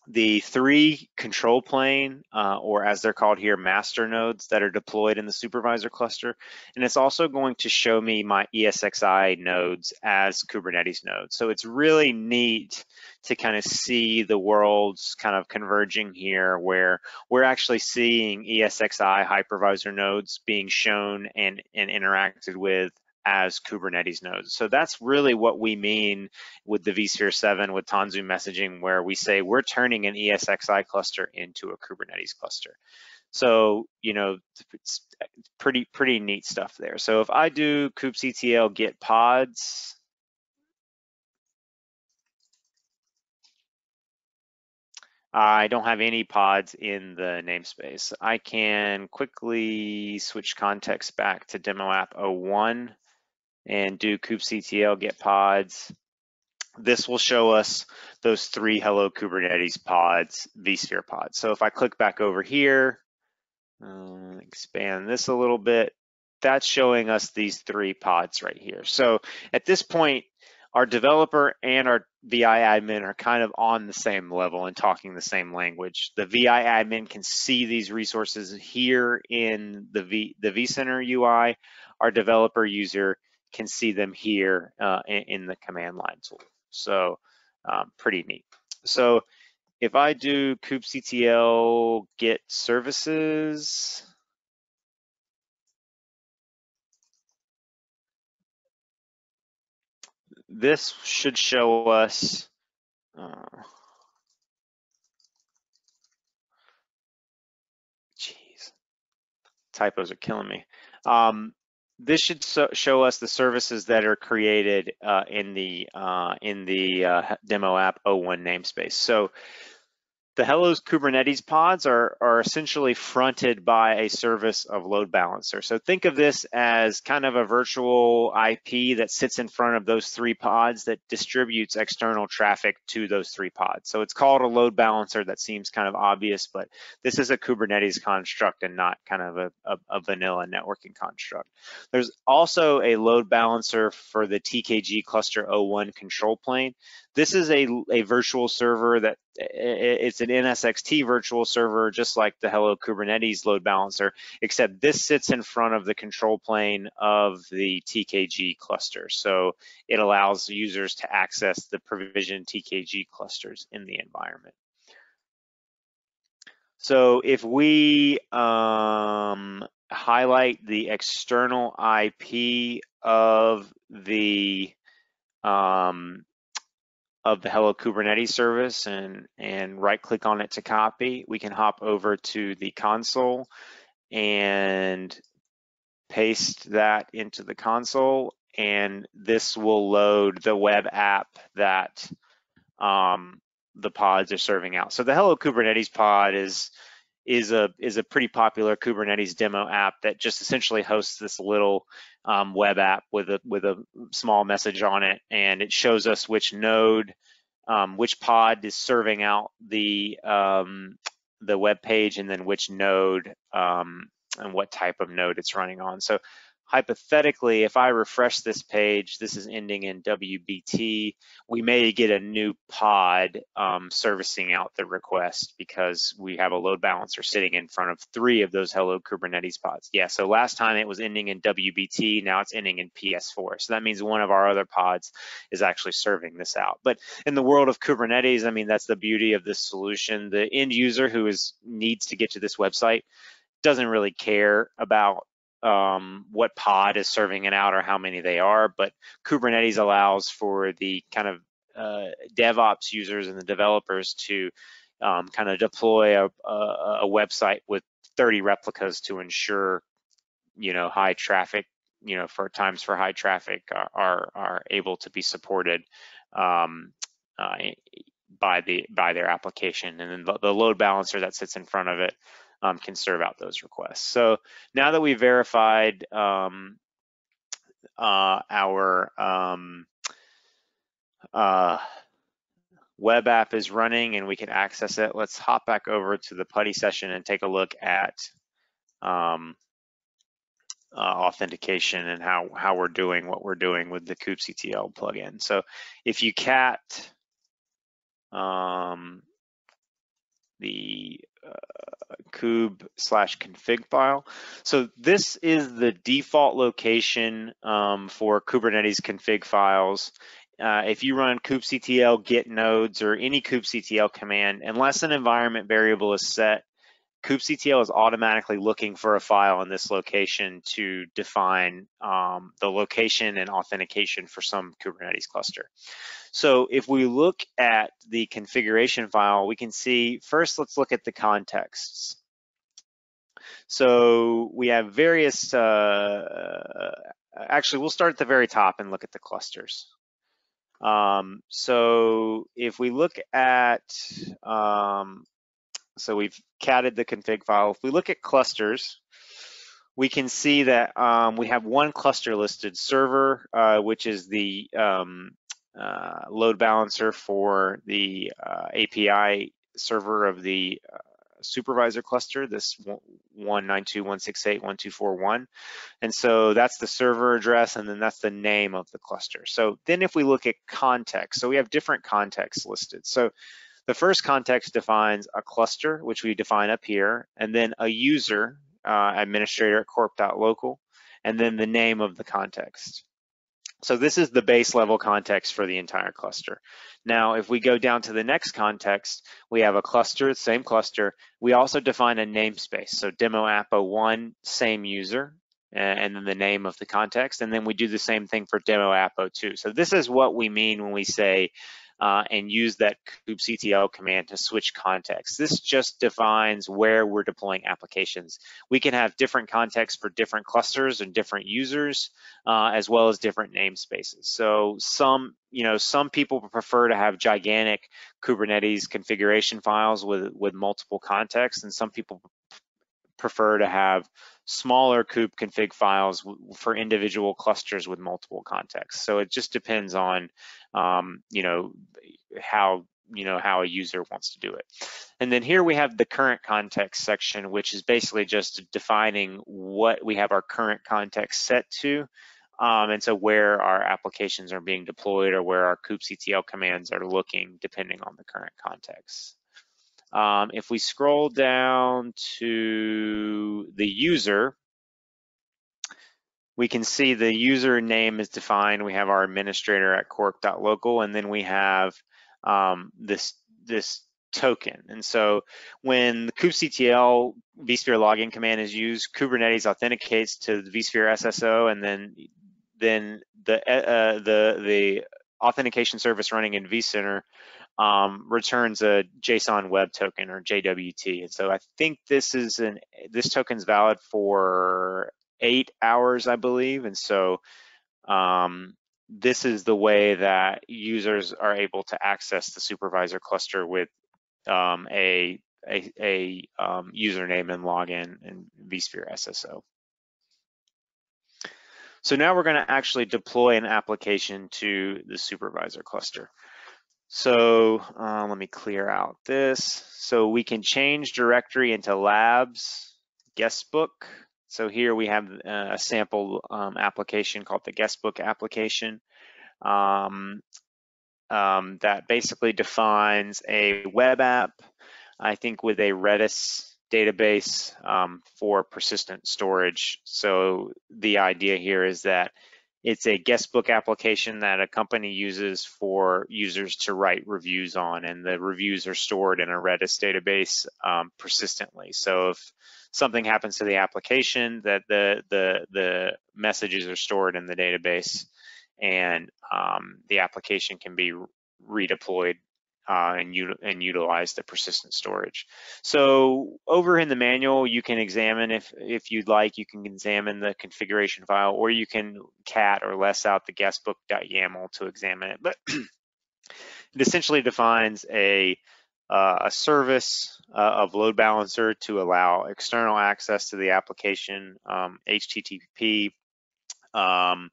the 3 control plane, or as they're called here, master nodes that are deployed in the supervisor cluster. And it's also going to show me my ESXi nodes as Kubernetes nodes. So it's really neat to kind of see the worlds kind of converging here, where we're actually seeing ESXi hypervisor nodes being shown and interacted with as Kubernetes nodes. So that's really what we mean with the vSphere 7 with Tanzu messaging, where we say we're turning an ESXi cluster into a Kubernetes cluster. So, you know, it's pretty neat stuff there. So if I do kubectl get pods, I don't have any pods in the namespace. I can quickly switch context back to demo app 01 and do kubectl get pods. This will show us those 3 Hello Kubernetes pods, vSphere pods. So if I click back over here, expand this a little bit, that's showing us these 3 pods right here. So at this point, our developer and our VI admin are kind of on the same level and talking the same language. The VI admin can see these resources here in the vCenter UI. Our developer user can see them here in the command line tool. So pretty neat. So if I do kubectl get services, this should show us typos are killing me. This should show us the services that are created in the demo app 01 namespace. So the Hello's Kubernetes pods are essentially fronted by a service of load balancer. So think of this as kind of a virtual IP that sits in front of those 3 pods that distributes external traffic to those 3 pods. So it's called a load balancer. That seems kind of obvious, but this is a Kubernetes construct and not kind of a vanilla networking construct. There's also a load balancer for the TKG cluster 01 control plane. This is a virtual server that it's an NSX-T virtual server, just like the Hello Kubernetes load balancer, except this sits in front of the control plane of the TKG cluster. So it allows users to access the provisioned TKG clusters in the environment. So if we highlight the external IP of the Hello Kubernetes service and right click on it to copy, we can hop over to the console and paste that into the console, and this will load the web app that the pods are serving out. So the Hello Kubernetes pod is a pretty popular Kubernetes demo app that just essentially hosts this little web app with a small message on it, and it shows us which node, which pod is serving out the web page, and then which node and what type of node it's running on. So hypothetically, if I refresh this page, this is ending in WBT, we may get a new pod servicing out the request because we have a load balancer sitting in front of 3 of those Hello Kubernetes pods. Yeah, so last time it was ending in WBT, now it's ending in PS4. So that means one of our other pods is actually serving this out. But in the world of Kubernetes, I mean, that's the beauty of this solution. The end user who needs to get to this website doesn't really care about what pod is serving it out or how many they are, but Kubernetes allows for the kind of DevOps users and the developers to kind of deploy a website with 30 replicas to ensure, high traffic, for times for high traffic are able to be supported by their application, and then the load balancer that sits in front of it can serve out those requests. So now that we've verified our web app is running and we can access it, let's hop back over to the PuTTY session and take a look at authentication and how we're doing what we're doing with the kubectl plugin. So if you cat the kube/config file. So this is the default location for Kubernetes config files. If you run kubectl get nodes or any kubectl command, unless an environment variable is set, kubectl is automatically looking for a file in this location to define the location and authentication for some Kubernetes cluster. So if we look at the configuration file, we can see, first let's look at the contexts. So we have various, actually we'll start at the very top and look at the clusters. So if we look at, so we've catted the config file. If we look at clusters, we can see that we have one cluster listed, server, which is the load balancer for the API server of the supervisor cluster, this 192.168.1.241. And so that's the server address, and then that's the name of the cluster. So then if we look at context, so we have different contexts listed. So the first context defines a cluster, which we define up here, and then a user, administrator at corp.local, and then the name of the context. So this is the base level context for the entire cluster. Now, if we go down to the next context, we have a cluster, same cluster. We also define a namespace. So demo app 01, same user, and then the name of the context. And then we do the same thing for demo app 02. So this is what we mean when we say and use that kubectl command to switch context. This just defines where we're deploying applications. We can have different contexts for different clusters and different users, as well as different namespaces. So some people prefer to have gigantic Kubernetes configuration files with multiple contexts, and some people prefer to have smaller kube config files for individual clusters with multiple contexts. So it just depends on how a user wants to do it. And then here we have the current context section, which is basically just defining what we have our current context set to, and so where our applications are being deployed or where our kubectl commands are looking depending on the current context. If we scroll down to the user, we can see the user name is defined. We have our administrator at cork.local, and then we have this token. And so when the kubectl vSphere login command is used, Kubernetes authenticates to the vSphere SSO, and then the authentication service running in vCenter returns a JSON web token, or JWT. And so I think this token's valid for 8 hours, I believe. And so this is the way that users are able to access the supervisor cluster with a username and login in vSphere SSO. So now we're going to actually deploy an application to the supervisor cluster. So let me clear out this. So we can change directory into labs guestbook. So here we have a sample application called the guestbook application that basically defines a web app, I think, with a Redis database for persistent storage. So the idea here is that it's a guestbook application that a company uses for users to write reviews on, and the reviews are stored in a Redis database persistently. So if something happens to the application, that the messages are stored in the database, and the application can be redeployed and utilize the persistent storage. So over in the manual, you can examine, if you'd like, you can examine the configuration file, or you can cat or less out the guestbook.yaml to examine it. But it essentially defines a service of load balancer to allow external access to the application, HTTP, a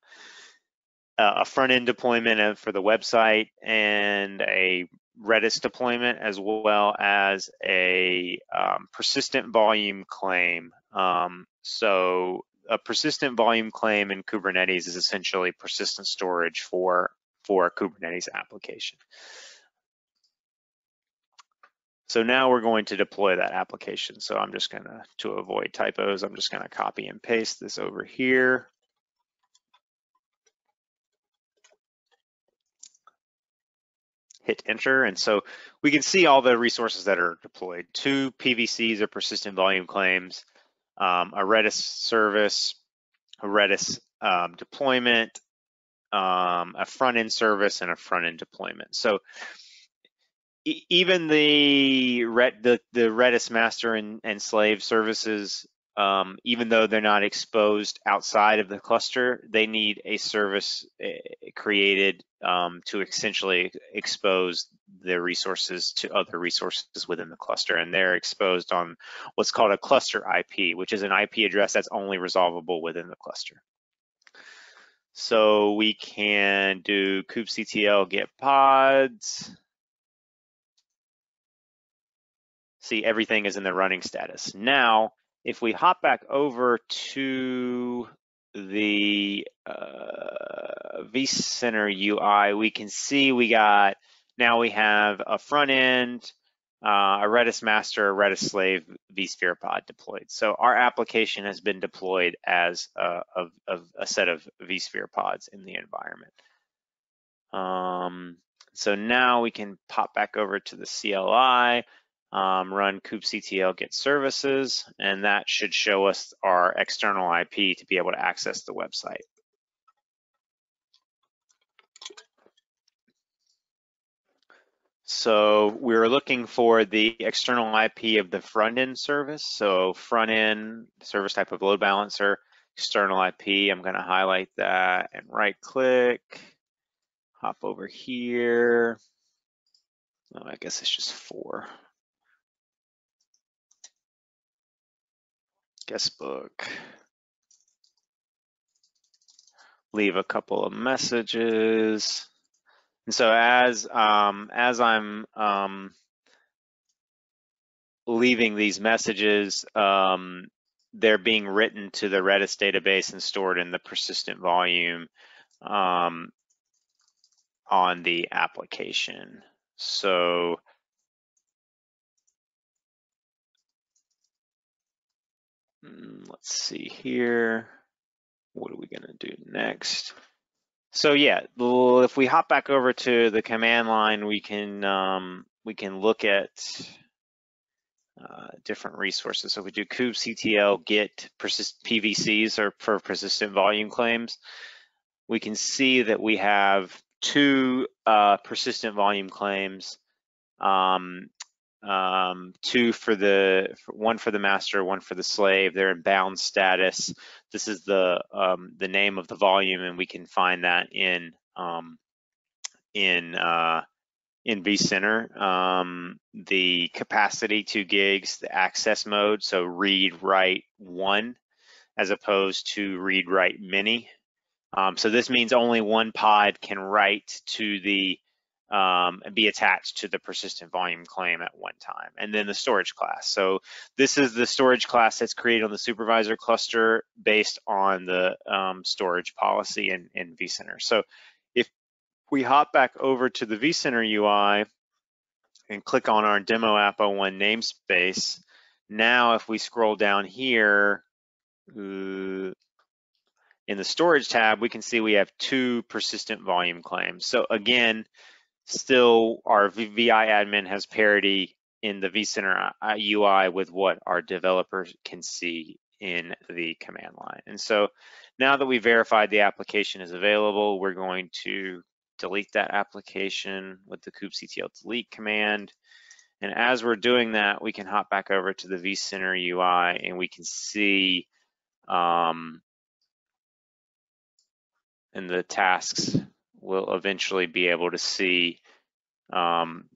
front-end deployment for the website, and a Redis deployment, as well as a persistent volume claim. So a persistent volume claim in Kubernetes is essentially persistent storage for a Kubernetes application. So now we're going to deploy that application. So I'm just to avoid typos, I'm just gonna copy and paste this over here. Hit enter, and so we can see all the resources that are deployed. 2 PVCs or persistent volume claims, a Redis service, a Redis deployment, a front-end service, and a front-end deployment. So even the Redis master and slave services, even though they're not exposed outside of the cluster, they need a service created to essentially expose their resources to other resources within the cluster. And they're exposed on what's called a cluster IP, which is an IP address that's only resolvable within the cluster. So we can do kubectl get pods. See, everything is in the running status. Now, if we hop back over to the vCenter UI, we can see we have a front end, a Redis master, a Redis slave, vSphere pod deployed. So our application has been deployed as a set of vSphere pods in the environment. So now we can pop back over to the CLI, run kubectl get services, and that should show us our external IP to be able to access the website. So we're looking for the external IP of the front-end service. So front-end service type of load balancer, external IP. I'm going to highlight that and right-click, hop over here. Oh, I guess it's just 4. Guestbook. Leave a couple of messages. And so as I'm leaving these messages, they're being written to the Redis database and stored in the persistent volume on the application. So let's see here. What are we going to do next? So yeah, if we hop back over to the command line, we can look at different resources. So if we do kubectl get PVCs or for persistent volume claims, we can see that we have 2 persistent volume claims, 2 one for the master, 1 for the slave. They're in bound status. This is the name of the volume, and we can find that in vCenter. The capacity 2 gigs, the access mode, so read write 1 as opposed to read write many. So this means only 1 pod can write to the be attached to the persistent volume claim at one time. And then the storage class. So this is the storage class that's created on the supervisor cluster based on the storage policy in vCenter. So if we hop back over to the vCenter UI and click on our demo app 01 namespace, now if we scroll down here, in the storage tab, we can see we have 2 persistent volume claims. So again, still our VI admin has parity in the vCenter UI with what our developers can see in the command line. And so now that we verified the application is available, we're going to delete that application with the kubectl delete command. And as we're doing that, we can hop back over to the vCenter UI and we can see and the tasks will eventually be able to see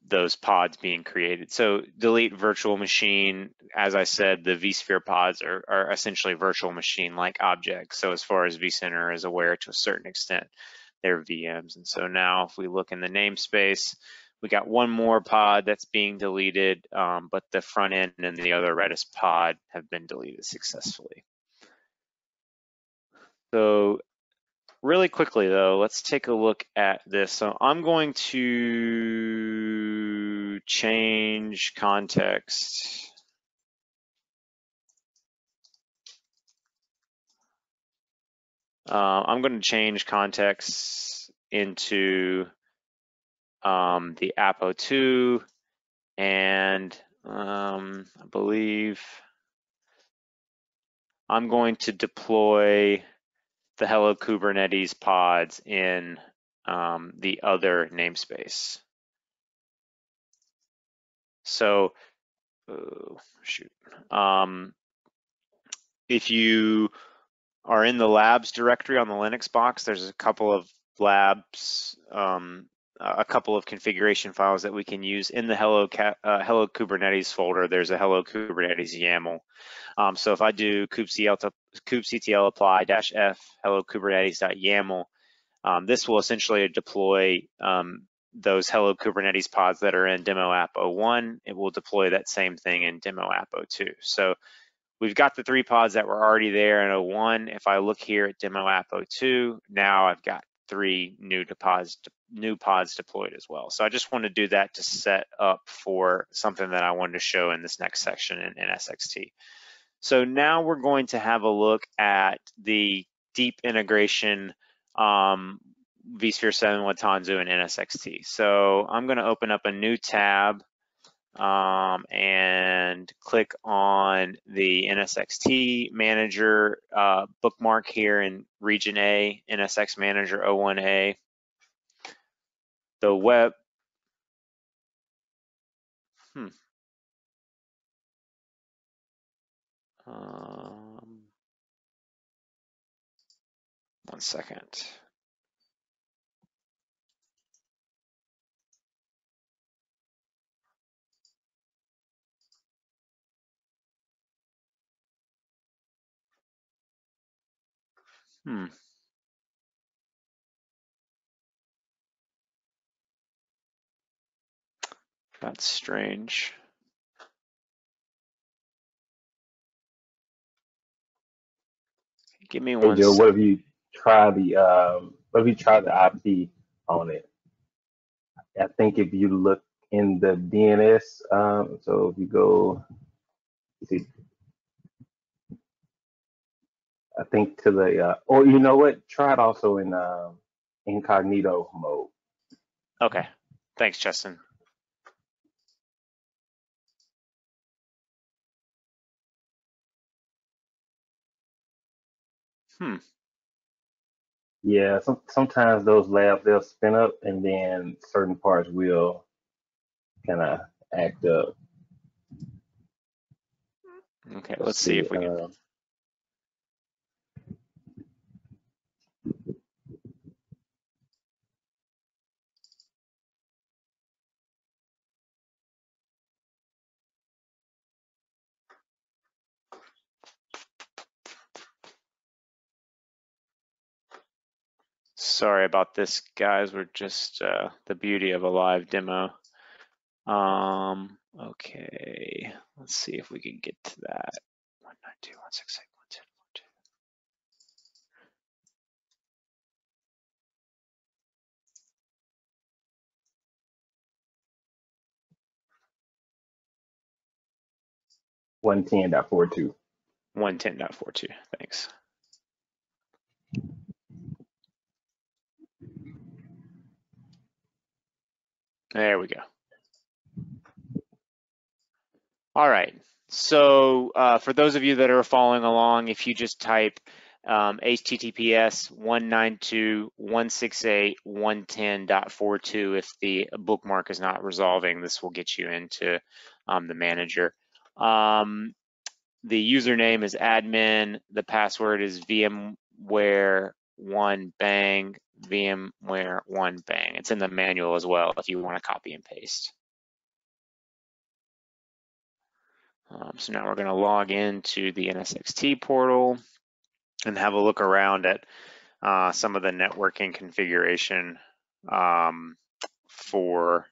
those pods being created. So delete virtual machine, as I said, the vSphere pods are essentially virtual machine-like objects. So as far as vCenter is aware to a certain extent, they're VMs. And so now if we look in the namespace, we got 1 more pod that's being deleted, but the front end and the other Redis pod have been deleted successfully. So really quickly though, let's take a look at this. So I'm going to change context. I'm going to change context into the app02, and I believe I'm going to deploy the HOL Kubernetes pods in the other namespace. So, if you are in the labs directory on the Linux box, there's a couple of labs, a couple of configuration files that we can use in the HOL Kubernetes folder. There's a HOL Kubernetes YAML. So if I do kubectl apply -f HOL Kubernetes.yaml, this will essentially deploy those HOL Kubernetes pods that are in demo app 01. It will deploy that same thing in demo app 02. So we've got the 3 pods that were already there in 01. If I look here at demo app 02, now I've got 3 new pods deployed as well. So I just want to do that to set up for something that I wanted to show in this next section in NSX-T. So now we're going to have a look at the deep integration vSphere 7 with Tanzu and NSX-T. So I'm going to open up a new tab and click on the NSX-T manager bookmark here in region A, NSX manager 01A. The web 1 second. That's strange. Give me Hey 1 Joe, second. what if you try the IP on it? I think if you look in the DNS, so if you go, see, I think to the, or you know what? Try it also in incognito mode. Okay, thanks, Chestin. Yeah, sometimes those labs, they'll spin up and then certain parts will kind of act up. Okay, let's see if we can. Sorry about this, guys. We're just the beauty of a live demo. Okay, let's see if we can get to that. 192.168.110.1. 110.42. 110.42. Thanks. There we go. All right. So for those of you that are following along, if you just type HTTPS 192.168.110.42, if the bookmark is not resolving, this will get you into the manager. The username is admin. The password is VMware1bang, VMware1bang. It's in the manual as well if you want to copy and paste. So now we're going to log into the NSX-T portal and have a look around at some of the networking configuration for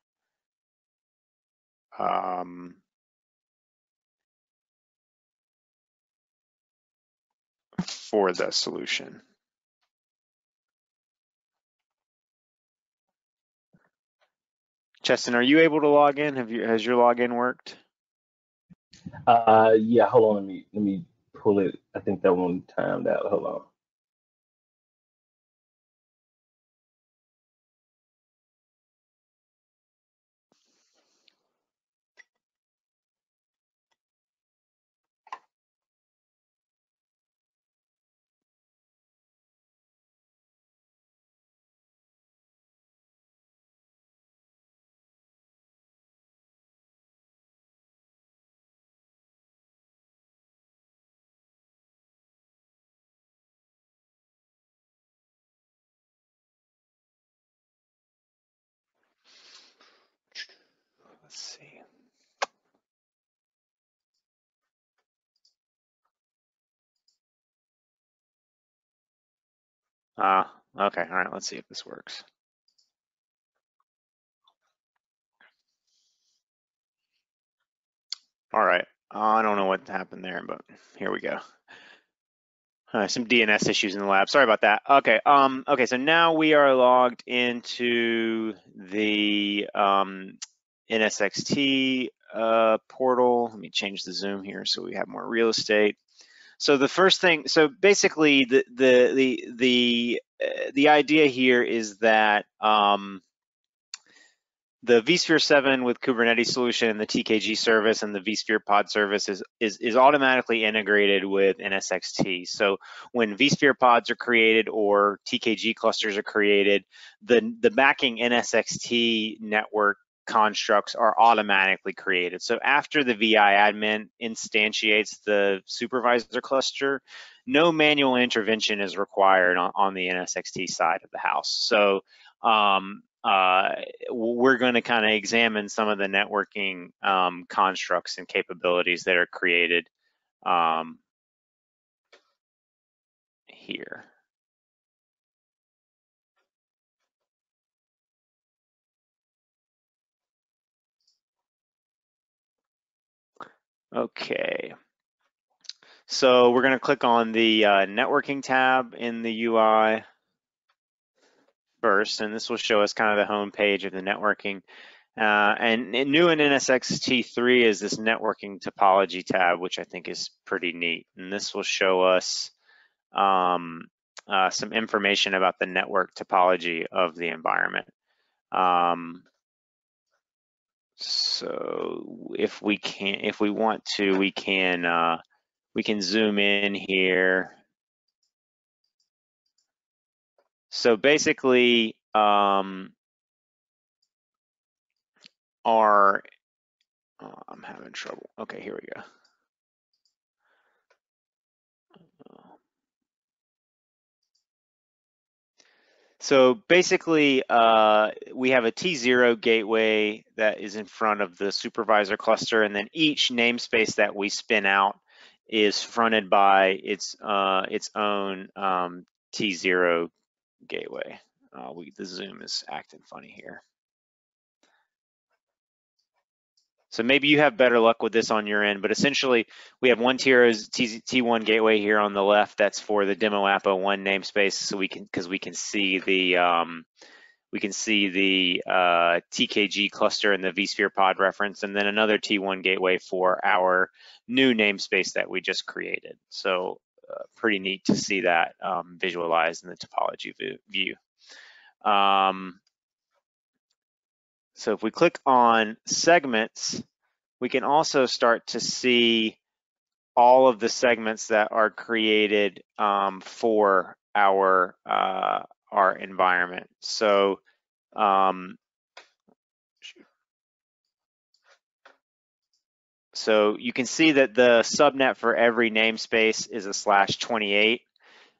the solution. Chestin, are you able to log in? Has your login worked? Yeah, hold on, let me pull it. I think that one timed out. Hold on. Let's see. Okay, all right, let's see if this works. All right, I don't know what happened there, but here we go. Some DNS issues in the lab. Sorry about that. Okay. Okay. So now we are logged into the NSX-T portal. Let me change the zoom here so we have more real estate. So the first thing. So basically, the idea here is that the vSphere 7 with Kubernetes solution and the TKG service and the vSphere pod service is automatically integrated with NSX-T. So when vSphere pods are created or TKG clusters are created, the backing NSX-T network constructs are automatically created. So after the VI admin instantiates the supervisor cluster, no manual intervention is required on the NSX-T side of the house. So we're going to kind of examine some of the networking constructs and capabilities that are created here. Okay. So we're going to click on the networking tab in the UI first, and this will show us kind of the home page of the networking. And new in NSX-T3 is this networking topology tab, which I think is pretty neat. And this will show us some information about the network topology of the environment. So if we want to, we can zoom in here. So basically, I'm having trouble. Okay, here we go. So basically, we have a T0 gateway that is in front of the supervisor cluster, and then each namespace that we spin out is fronted by its own T0 gateway. The zoom is acting funny here. So maybe you have better luck with this on your end, but essentially we have one T1 gateway here on the left that's for the demo app 01 namespace, so we can see the TKG cluster and the vSphere pod reference, and then another T1 gateway for our new namespace that we just created. So pretty neat to see that visualized in the topology view. So if we click on segments, we can also start to see all of the segments that are created for our environment. So so you can see that the subnet for every namespace is a /28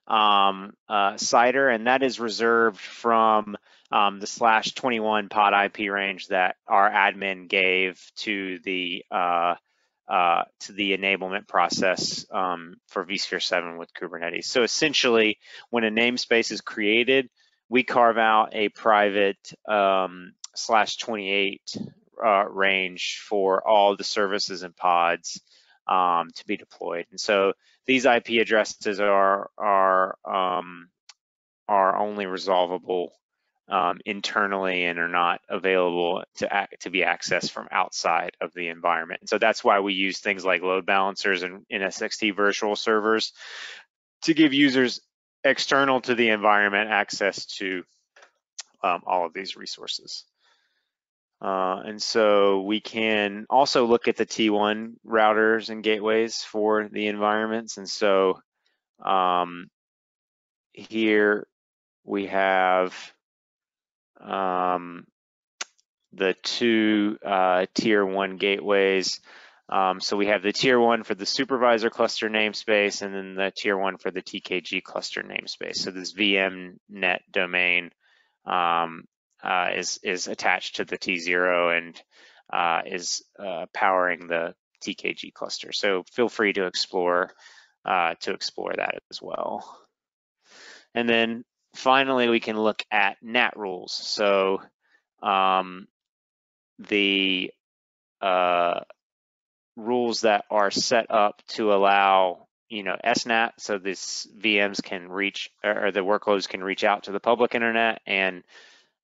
CIDR, and that is reserved from the /21 pod IP range that our admin gave to the enablement process for vSphere 7 with Kubernetes. So essentially, when a namespace is created, we carve out a private /28 range for all the services and pods to be deployed. And so these IP addresses are only resolvable internally and are not available to be accessed from outside of the environment. And so that's why we use things like load balancers and NSX-T virtual servers to give users external to the environment access to all of these resources. And so we can also look at the T1 routers and gateways for the environments. And so here we have the two tier 1 gateways. So we have the tier 1 for the supervisor cluster namespace, and then the tier 1 for the TKG cluster namespace. So this VMnet domain is attached to the T0 and is powering the TKG cluster. So feel free to explore that as well. And then finally, we can look at NAT rules. So the rules that are set up to allow, SNAT, so this VMs can reach, or the workloads can reach out to the public internet, and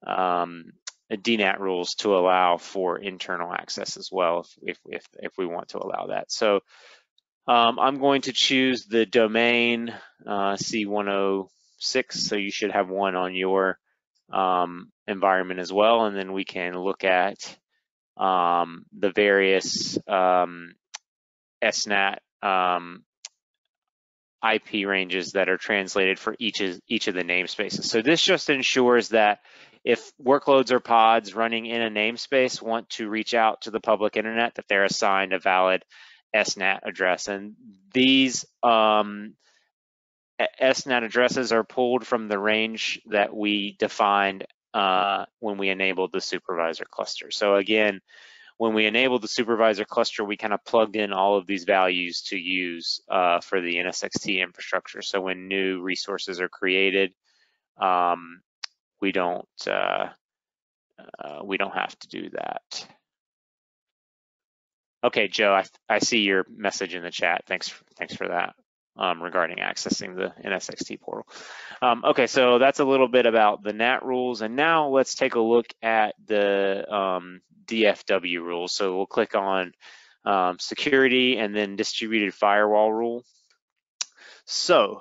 DNAT rules to allow for internal access as well, if we want to allow that. So I'm going to choose the domain C106, so you should have one on your environment as well, and then we can look at the various SNAT IP ranges that are translated for each of the namespaces. So this just ensures that if workloads or pods running in a namespace want to reach out to the public internet, that they're assigned a valid SNAT address. And these SNAT addresses are pulled from the range that we defined when we enabled the supervisor cluster. So again, when we enabled the supervisor cluster, we kind of plugged in all of these values to use for the NSX-T infrastructure. So when new resources are created, we don't have to do that. Okay, Joe, I see your message in the chat. Thanks for that regarding accessing the NSX-T portal. Okay, so that's a little bit about the NAT rules, and now let's take a look at the DFW rules. So we'll click on security and then distributed firewall rule. So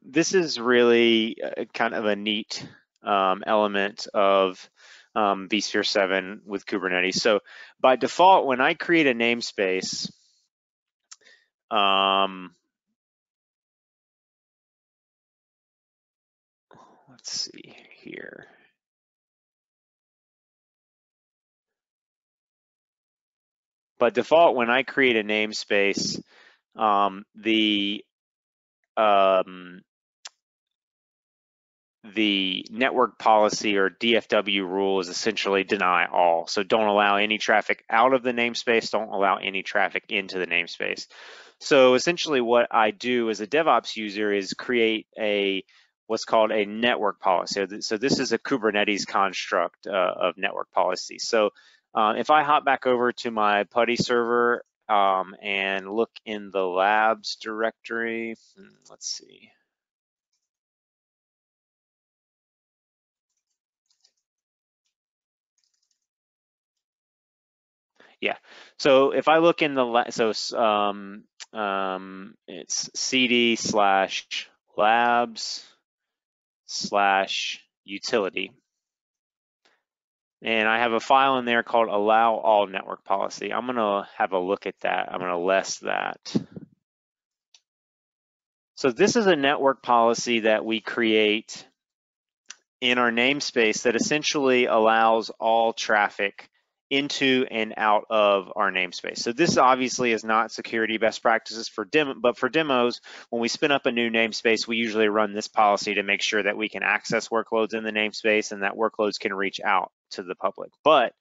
this is really kind of a neat element of vSphere 7 with Kubernetes. So by default, when I create a namespace, let's see here. By default, when I create a namespace, the network policy or DFW rule is essentially deny all. So don't allow any traffic out of the namespace, don't allow any traffic into the namespace. So essentially what I do as a DevOps user is create what's called a network policy. So this is a Kubernetes construct of network policy. So if I hop back over to my PuTTY server and look in the labs directory, let's see. Yeah, so if I look in the, it's cd/labs/utility. And I have a file in there called allow all network policy. I'm gonna have a look at that. I'm gonna less that. So this is a network policy that we create in our namespace that essentially allows all traffic into and out of our namespace. So this obviously is not security best practices for but for demos, when we spin up a new namespace, we usually run this policy to make sure that we can access workloads in the namespace and that workloads can reach out to the public. But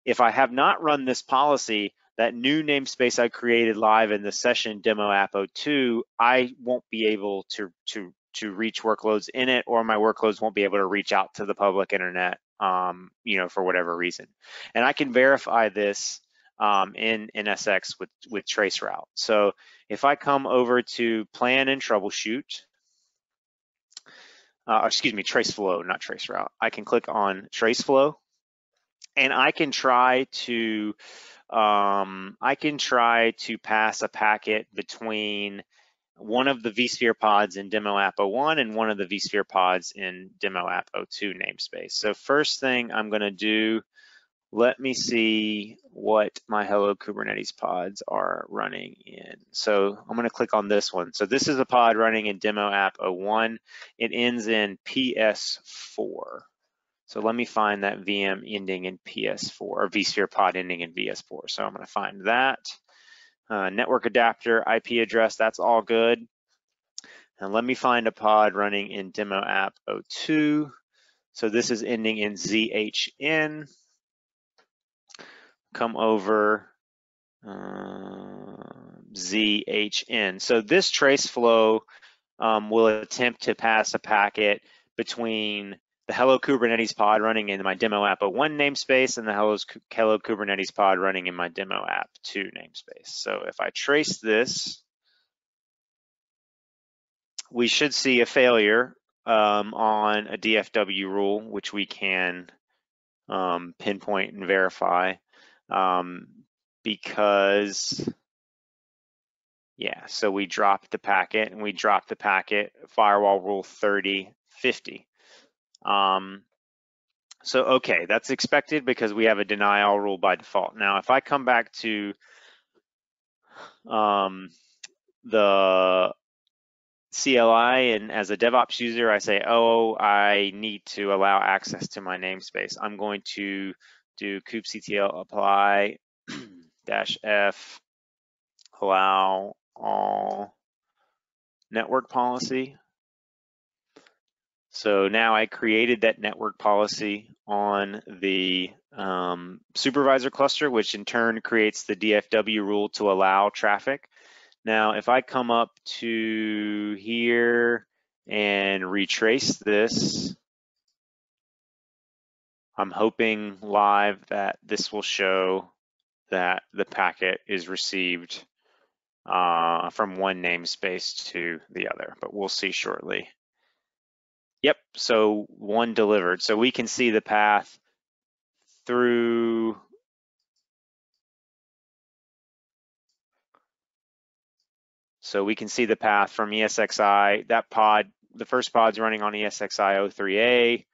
if I have not run this policy, that new namespace I created live in the session demo app 02, I won't be able to reach workloads in it, or my workloads won't be able to reach out to the public internet, for whatever reason. And I can verify this in NSX with traceroute. So if I come over to plan and troubleshoot, traceflow, not traceroute. I can click on traceflow, and I can try to pass a packet between one of the vSphere pods in demo app 01 and one of the vSphere pods in demo app 02 namespace. So first thing I'm going to do, let me see what my Hello Kubernetes pods are running in. So I'm going to click on this one. So this is a pod running in demo app 01. It ends in PS4. So let me find that VM ending in PS4, or vSphere pod ending in VS4. So I'm going to find that. Network adapter, IP address, that's all good. And let me find a pod running in demo app 02. So this is ending in ZHN. Come over ZHN. So this trace flow will attempt to pass a packet between the Hello Kubernetes pod running in my demo app 01 namespace and the Hello Kubernetes pod running in my demo app 2 namespace. So if I trace this, we should see a failure on a DFW rule, which we can pinpoint and verify because, yeah, so we dropped the packet, and we dropped the packet firewall rule 3050. So, okay, that's expected because we have a deny all rule by default. Now, if I come back to the CLI, and as a DevOps user, I say, oh, I need to allow access to my namespace. I'm going to do kubectl apply -f allow all network policy. So now I created that network policy on the supervisor cluster, which in turn creates the DFW rule to allow traffic. Now, if I come up to here and retrace this, I'm hoping live that this will show that the packet is received from one namespace to the other, but we'll see shortly. Yep, so one delivered. So we can see the path through So we can see the path from ESXi, that pod, the first pod's running on ESXi 03A,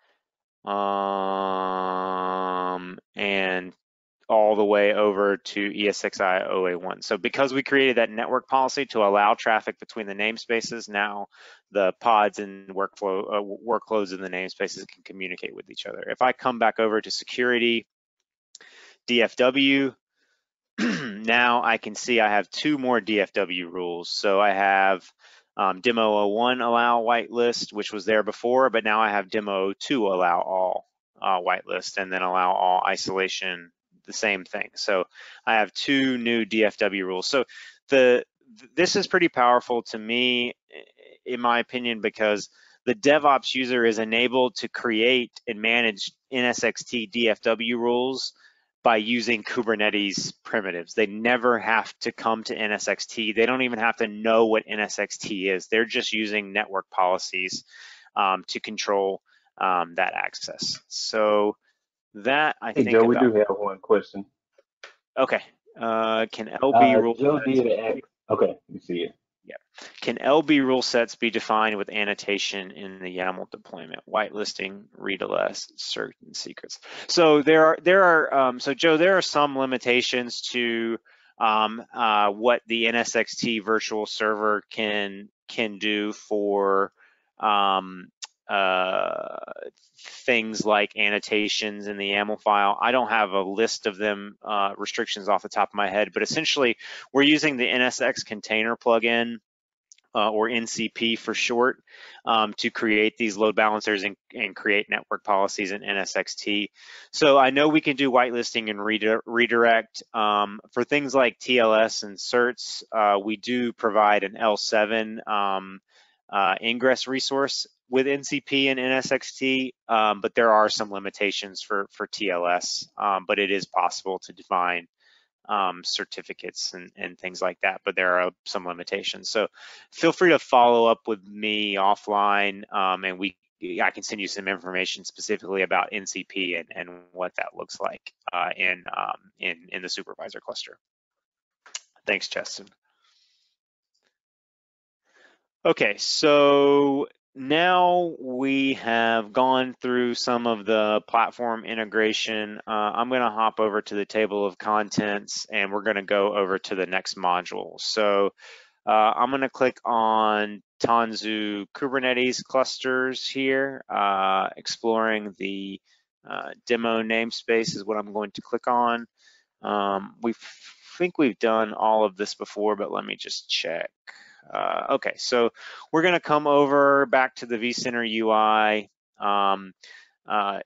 and all the way over to ESXi 0A1. So because we created that network policy to allow traffic between the namespaces, now the pods and workloads in the namespaces can communicate with each other. If I come back over to security, DFW, now I can see I have two more DFW rules. So I have demo 01 allow whitelist, which was there before, but now I have demo 02 allow all whitelist, and then allow all isolation, the same thing. So I have two new DFW rules. So this is pretty powerful to me, in my opinion, because the DevOps user is enabled to create and manage NSX-T DFW rules by using Kubernetes primitives. They never have to come to NSX-T. They don't even have to know what NSX-T is. They're just using network policies to control that access. So that I think Joe, we about. do have one question. Okay, can LB rule Joe did ask, okay, you see it. Yeah. Can LB rule sets be defined with annotation in the YAML deployment? Whitelisting, read-ls, certain secrets. So so Joe, there are some limitations to what the NSX-T virtual server can do for things like annotations in the YAML file. I don't have a list of them, restrictions off the top of my head, but essentially we're using the NSX container plugin, or NCP for short, to create these load balancers and create network policies in NSX-T. So I know we can do whitelisting and redirect. For things like TLS and certs, we do provide an L7 ingress resource with NCP and NSX-T, but there are some limitations for TLS, but it is possible to define certificates and things like that, but there are some limitations. So feel free to follow up with me offline, and I can send you some information specifically about NCP and what that looks like in the supervisor cluster. Thanks, Chestin. Okay, so now we have gone through some of the platform integration. I'm going to hop over to the table of contents, and we're going to go over to the next module. So I'm going to click on Tanzu Kubernetes Clusters here. Exploring the demo namespace is what I'm going to click on. We think we've done all of this before, but let me just check. Okay, so we're going to come over back to the vCenter UI,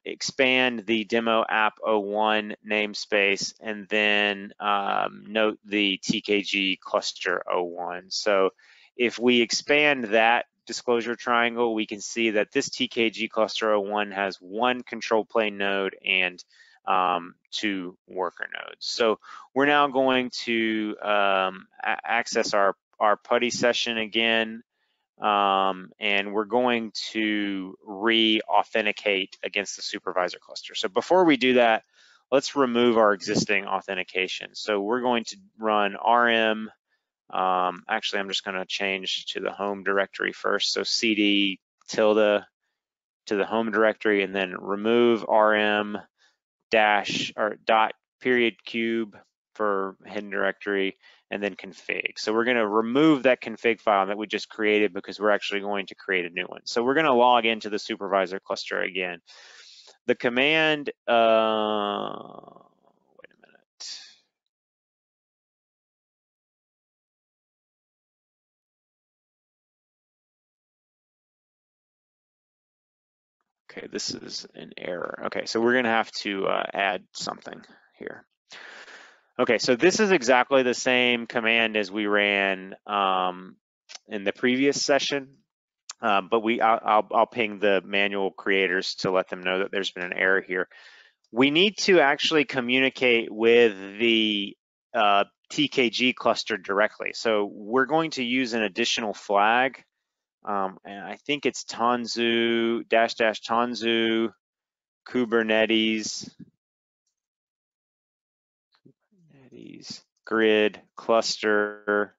expand the demo app 01 namespace, and then note the TKG cluster 01. So if we expand that disclosure triangle, we can see that this TKG cluster 01 has one control plane node and two worker nodes. So we're now going to access our PuTTY session again, and we're going to re-authenticate against the supervisor cluster. So before we do that, let's remove our existing authentication. So we're going to run rm, actually I'm just going to change to the home directory first. So cd tilde to the home directory, and then remove rm dash or dot period cube for hidden directory, and then config. So we're going to remove that config file that we just created because we're actually going to create a new one. So we're going to log into the supervisor cluster again. The command, wait a minute. Okay, this is an error. Okay, so we're going to have to add something here. Okay, so this is exactly the same command as we ran in the previous session, but I'll ping the manual creators to let them know that there's been an error here. We need to actually communicate with the TKG cluster directly. So we're going to use an additional flag, and I think it's Tanzu --Tanzu Kubernetes Grid cluster,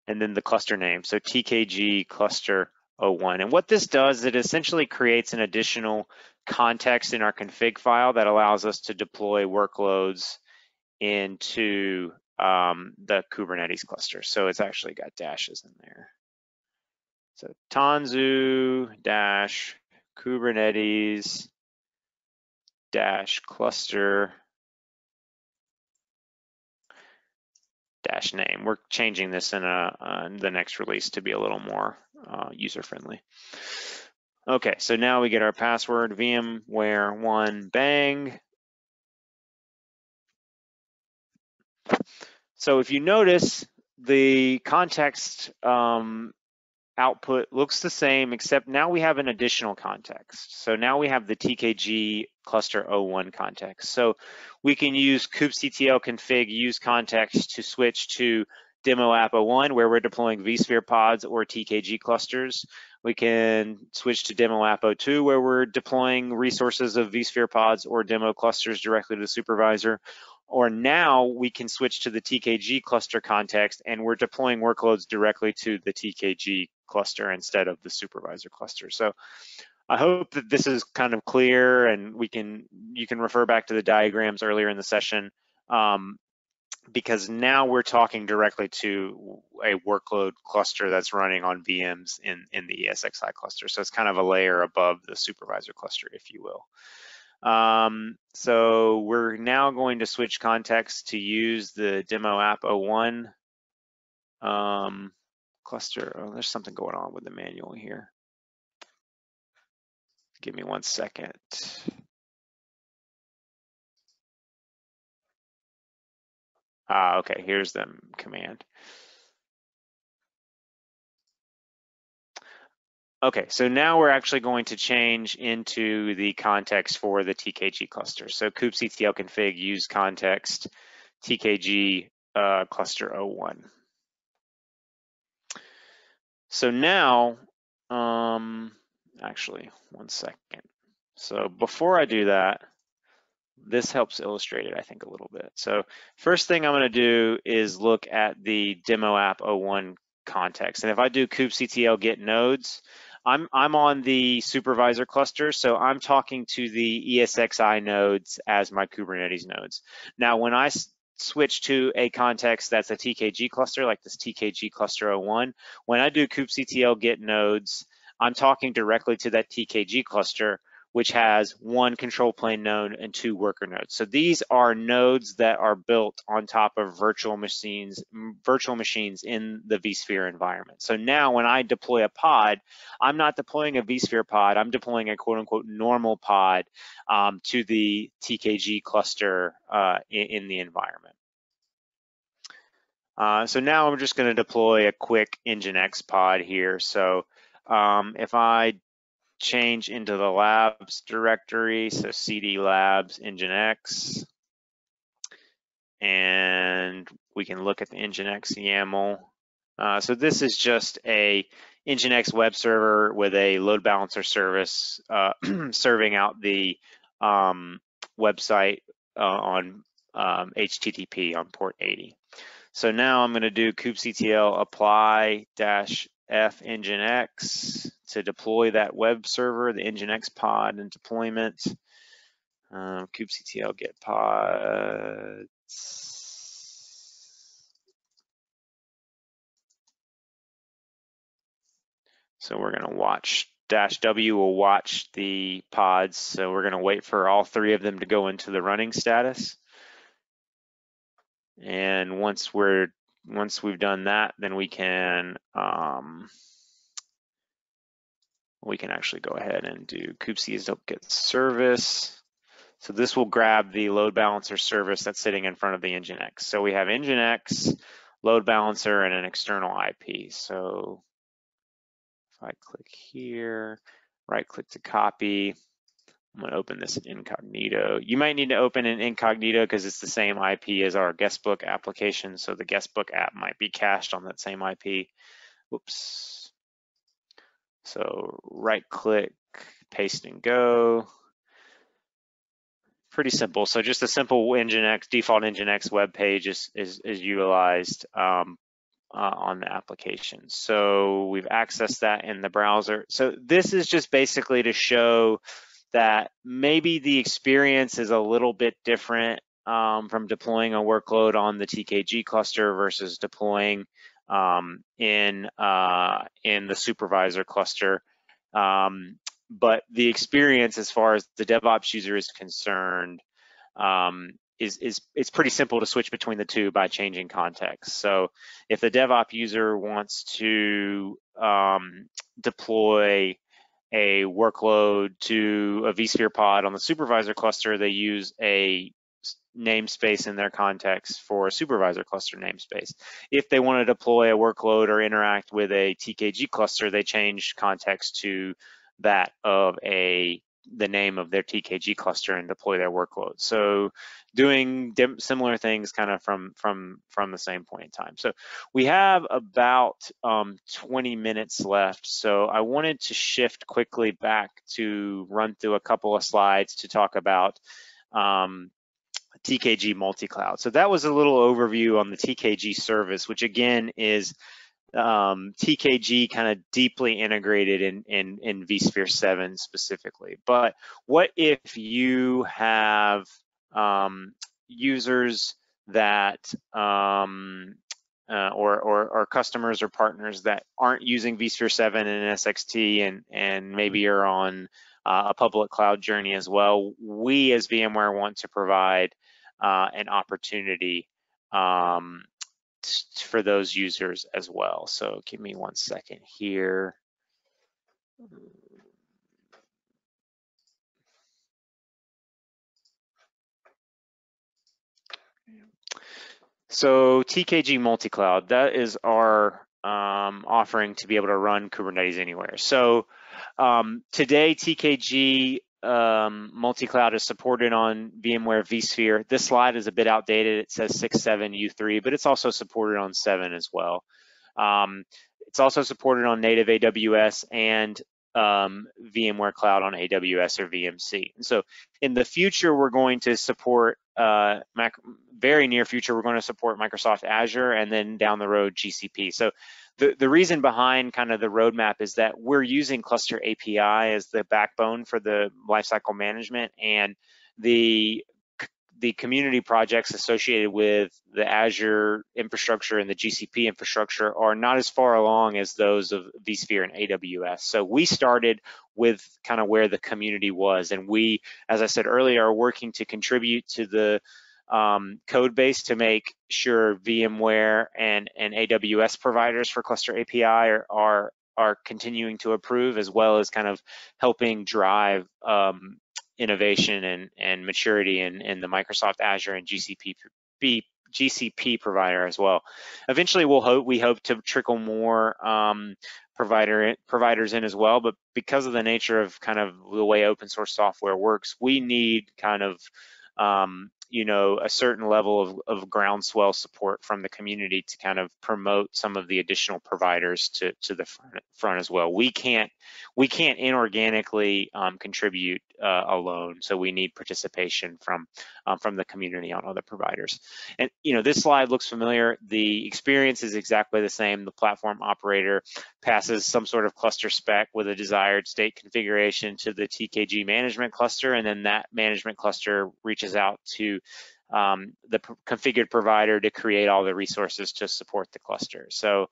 and then the cluster name. So TKG cluster 01. And what this does, it essentially creates an additional context in our config file that allows us to deploy workloads into the Kubernetes cluster. So it's actually got dashes in there. So Tanzu -Kubernetes -cluster -name. We're changing this in the next release to be a little more user-friendly. Okay, so now we get our password, VMware1 bang. So if you notice, the context output looks the same, except now we have an additional context. So now we have the TKG cluster 01 context. So we can use kubectl config use context to switch to demo app 01 where we're deploying vSphere pods or TKG clusters. We can switch to demo app 02 where we're deploying resources of vSphere pods or demo clusters directly to the supervisor. Or now we can switch to the TKG cluster context and we're deploying workloads directly to the TKG cluster instead of the supervisor cluster. So I hope that this is kind of clear, and you can refer back to the diagrams earlier in the session, because now we're talking directly to a workload cluster that's running on VMs in the ESXi cluster. So it's kind of a layer above the supervisor cluster, if you will. So we're now going to switch context to use the demo app 01 cluster. Oh, there's something going on with the manual here. Give me 1 second. Okay, here's the command. Okay, so now we're actually going to change into the context for the TKG cluster. So kubectl config use context TKG cluster 01. So now, actually, 1 second. So before I do that, this helps illustrate it, I think, a little bit. So first thing I'm going to do is look at the demo app 01 context. And if I do kubectl get nodes, I'm on the supervisor cluster, so I'm talking to the ESXi nodes as my Kubernetes nodes. Now, when I switch to a context that's a TKG cluster, like this TKG cluster 01, when I do kubectl get nodes, I'm talking directly to that TKG cluster, which has 1 control plane node and 2 worker nodes. So these are nodes that are built on top of virtual machines in the vSphere environment. So now when I deploy a pod, I'm not deploying a vSphere pod, I'm deploying a quote unquote normal pod to the TKG cluster in the environment. So now I'm just gonna deploy a quick Nginx pod here. So if I change into the labs directory, so cd labs nginx, and we can look at the nginx YAML. So this is just a nginx web server with a load balancer service serving out the website on HTTP on port 80. So now I'm going to do kubectl apply -f nginx to deploy that web server, the nginx pod and deployment. Kubectl get pods. So we're going to watch -W will watch the pods. So we're going to wait for all 3 of them to go into the running status. And once we've done that, then we can actually go ahead and do kubectl-get service. So this will grab the load balancer service that's sitting in front of the Nginx. So we have Nginx, load balancer, and an external IP. So if I click here, right click to copy, I'm going to open this in incognito. You might need to open in incognito because it's the same IP as our guestbook application. So the guestbook app might be cached on that same IP. Whoops. So right click, paste and go. Pretty simple. So just a simple Nginx, default Nginx web page is utilized on the application. So we've accessed that in the browser. So this is just basically to show that maybe the experience is a little bit different from deploying a workload on the TKG cluster versus deploying in the supervisor cluster. But the experience as far as the DevOps user is concerned it's pretty simple to switch between the 2 by changing context. So if the DevOps user wants to deploy a workload to a vSphere pod on the supervisor cluster, they use a namespace in their context for a supervisor cluster namespace. If they want to deploy a workload or interact with a TKG cluster, they change context to that of the name of their TKG cluster and deploy their workload. So doing similar things kind of from the same point in time. So we have about 20 minutes left. So I wanted to shift quickly back to run through a couple of slides to talk about TKG Multicloud. So that was a little overview on the TKG service, which again is TKG kind of deeply integrated in vSphere 7 specifically. But what if you have users that or customers or partners that aren't using vSphere 7 and NSX-T and maybe are on a public cloud journey as well? We as VMware want to provide an opportunity for those users as well. So give me 1 second here. So TKG Multicloud, that is our offering to be able to run Kubernetes anywhere. So today TKG Multicloud is supported on VMware vSphere. This slide is a bit outdated. It says 6.7 U3, but it's also supported on 7 as well. It's also supported on native AWS and VMware Cloud on AWS or VMC. And so in the future, we're going to support, very near future, we're going to support Microsoft Azure, and then down the road, GCP. So the reason behind kind of the roadmap is that we're using Cluster API as the backbone for the lifecycle management, and the community projects associated with the Azure infrastructure and the GCP infrastructure are not as far along as those of vSphere and AWS. So we started with kind of where the community was, and we, as I said earlier, are working to contribute to the code base to make sure VMware and AWS providers for Cluster API are continuing to approve, as well as kind of helping drive innovation and maturity in the Microsoft Azure and GCP provider as well. Eventually, we hope to trickle more providers in as well, but because of the nature of kind of the way open source software works, we need kind of a certain level of groundswell support from the community to kind of promote some of the additional providers to the front as well. We can't inorganically contribute alone, so we need participation from the community on other providers. And this slide looks familiar. The experience is exactly the same. The platform operator passes some sort of cluster spec with a desired state configuration to the TKG management cluster, and then that management cluster reaches out to the configured provider to create all the resources to support the cluster. So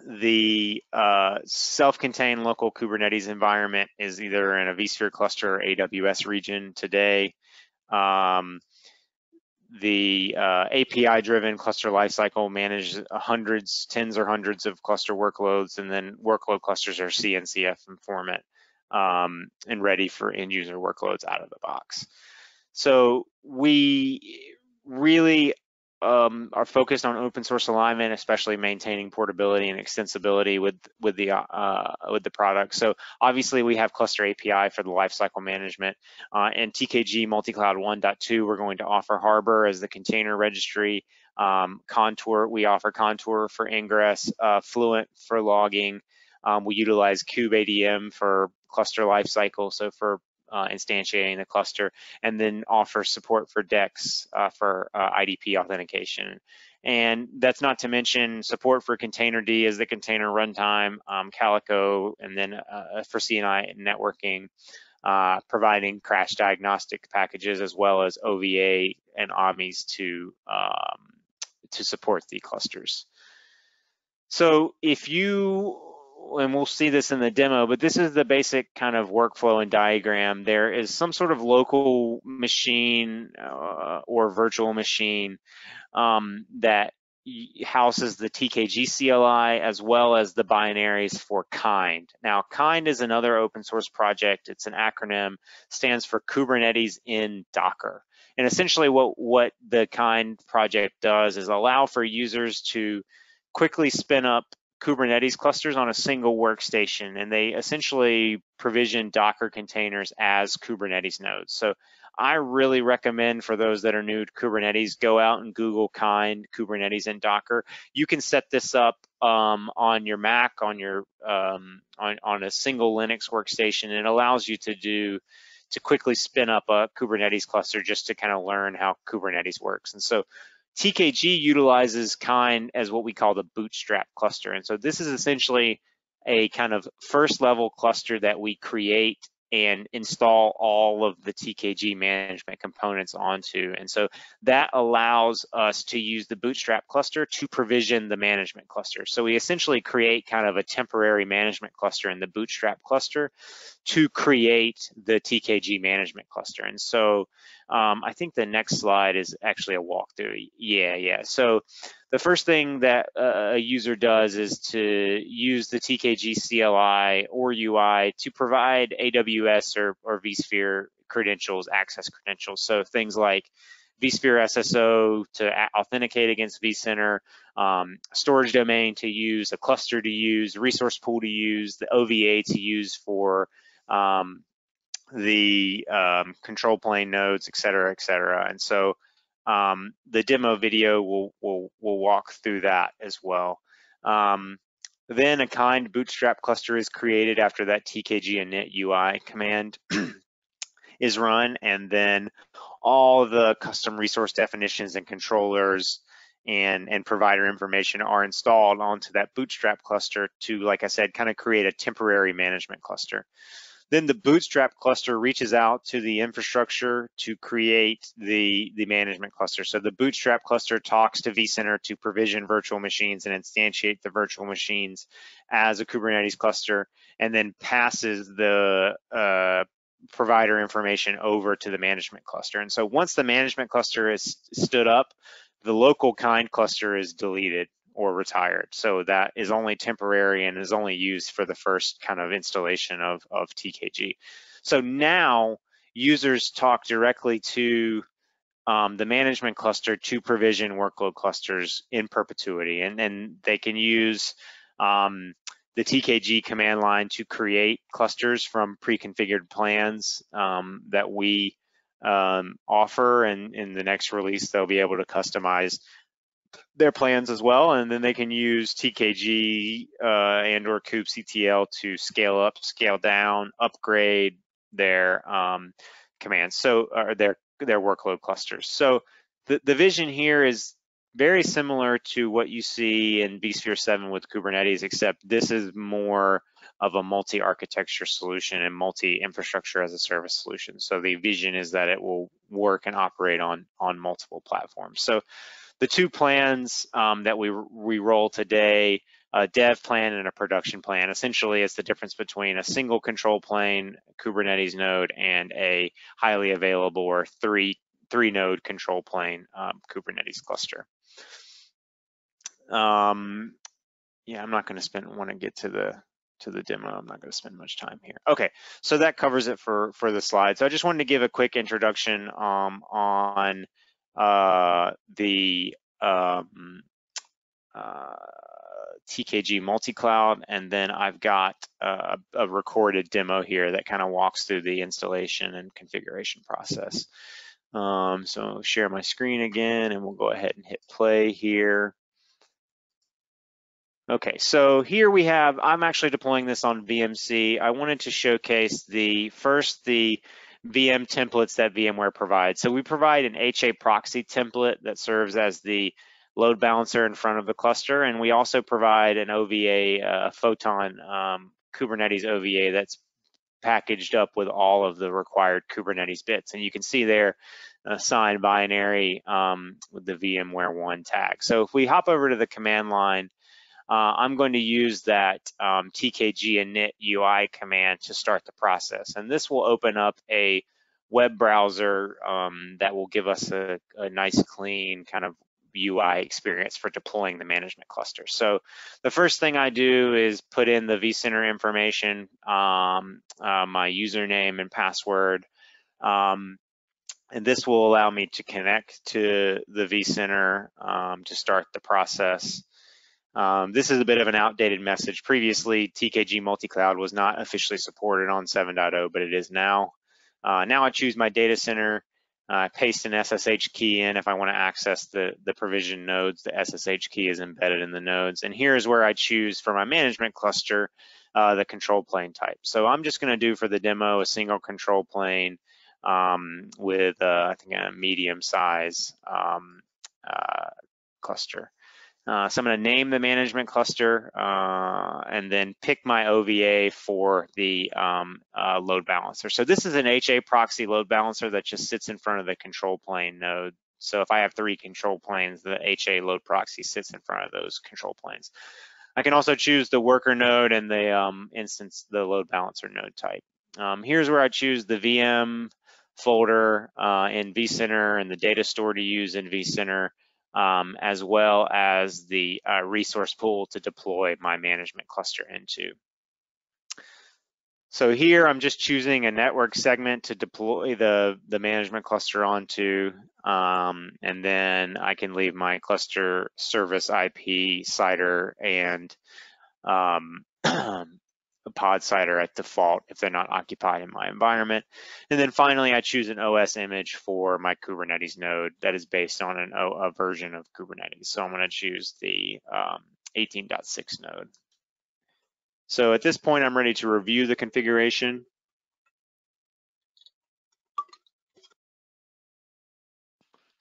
The self-contained local Kubernetes environment is either in a vSphere cluster or AWS region today. The API-driven cluster lifecycle manages tens or hundreds of cluster workloads, and then workload clusters are CNCF in format and ready for end-user workloads out of the box. So we really are focused on open source alignment, especially maintaining portability and extensibility with the product. So obviously we have cluster API for the lifecycle management. And TKG Multicloud 1.2, we're going to offer Harbor as the container registry. Contour, we offer Contour for ingress, Fluent for logging. We utilize kubeadm for cluster lifecycle, so for instantiating the cluster, and then offer support for DEX for IDP authentication. And that's not to mention support for Containerd as the container runtime, Calico, and then for CNI networking, providing crash diagnostic packages as well as OVA and OMIs to support the clusters. So if you, and we'll see this in the demo, but this is the basic kind of workflow and diagram. There is some sort of local machine or virtual machine that houses the TKG CLI as well as the binaries for KIND. Now, KIND is another open source project. It's an acronym, stands for Kubernetes in Docker. And essentially what the KIND project does is allow for users to quickly spin up Kubernetes clusters on a single workstation, and they essentially provision Docker containers as Kubernetes nodes. So I really recommend for those that are new to Kubernetes, go out and Google KIND Kubernetes in Docker. You can set this up on your Mac, on your on a single Linux workstation. It allows you to quickly spin up a Kubernetes cluster just to kind of learn how Kubernetes works. And so TKG utilizes KIND as what we call the bootstrap cluster. And so this is essentially a kind of first level cluster that we create and install all of the TKG management components onto. And so that allows us to use the bootstrap cluster to provision the management cluster. So we essentially create kind of a temporary management cluster in the bootstrap cluster to create the TKG management cluster. And so I think the next slide is actually a walkthrough. Yeah. So the first thing that a user does is to use the TKG CLI or UI to provide AWS or vSphere credentials, access credentials. So things like vSphere SSO to authenticate against vCenter, storage domain to use, a cluster to use, resource pool to use, the OVA to use for the control plane nodes, et cetera, et cetera. And so the demo video will walk through that as well. Then a KIND bootstrap cluster is created after that TKG init UI command is run, and then all the custom resource definitions and controllers and provider information are installed onto that bootstrap cluster to, like I said, kind of create a temporary management cluster. Then the bootstrap cluster reaches out to the infrastructure to create the management cluster. So the bootstrap cluster talks to vCenter to provision virtual machines and instantiate the virtual machines as a Kubernetes cluster, and then passes the provider information over to the management cluster. And so once the management cluster is stood up, the local KIND cluster is deleted or retired. So that is only temporary and is only used for the first kind of installation of TKG. So now users talk directly to the management cluster to provision workload clusters in perpetuity, and then they can use the TKG command line to create clusters from pre-configured plans that we offer, and in the next release they'll be able to customize their plans as well, and then they can use TKG and or kubectl to scale up, scale down, upgrade their commands, so or their workload clusters. So the vision here is very similar to what you see in vSphere 7 with Kubernetes, except this is more of a multi-architecture solution and multi-infrastructure as a service solution. So the vision is that it will work and operate on multiple platforms. So the two plans that we roll today, a dev plan and a production plan. Essentially, it's the difference between a single control plane Kubernetes node and a highly available or three node control plane Kubernetes cluster. Yeah, I'm not going to want to get to the demo. I'm not going to spend much time here. Okay, so that covers it for the slide. So I just wanted to give a quick introduction on the TKG Multicloud, and then I've got a recorded demo here that kind of walks through the installation and configuration process. So share my screen again, and we'll go ahead and hit play here. Okay, so here we have, I'm actually deploying this on VMC. I wanted to showcase the VM templates that VMware provides. So we provide an HA proxy template that serves as the load balancer in front of the cluster, and we also provide an OVA, Photon Kubernetes OVA that's packaged up with all of the required Kubernetes bits. And you can see there assigned binary with the VMware 1 tag. So if we hop over to the command line, I'm going to use that TKG init UI command to start the process. And this will open up a web browser that will give us a nice, clean kind of UI experience for deploying the management cluster. So the first thing I do is put in the vCenter information, my username and password. And this will allow me to connect to the vCenter to start the process. This is a bit of an outdated message. Previously, TKG Multicloud was not officially supported on 7.0, but it is now. Now I choose my data center, paste an SSH key in if I want to access the provision nodes. The SSH key is embedded in the nodes. And here's where I choose for my management cluster, the control plane type. So I'm just going to do for the demo a single control plane with, I think, a medium size cluster. So I'm going to name the management cluster and then pick my OVA for the load balancer. So this is an HA proxy load balancer that just sits in front of the control plane node. So if I have 3 control planes, the HA load proxy sits in front of those control planes. I can also choose the worker node and the instance, the load balancer node type. Here's where I choose the VM folder in vCenter and the data store to use in vCenter. As well as the resource pool to deploy my management cluster into. So here I'm just choosing a network segment to deploy the management cluster onto, and then I can leave my cluster service IP CIDR and a pod CIDR at default if they're not occupied in my environment. And then finally, I choose an OS image for my Kubernetes node that is based on a version of Kubernetes. So I'm going to choose the 18.6 node. So at this point, I'm ready to review the configuration.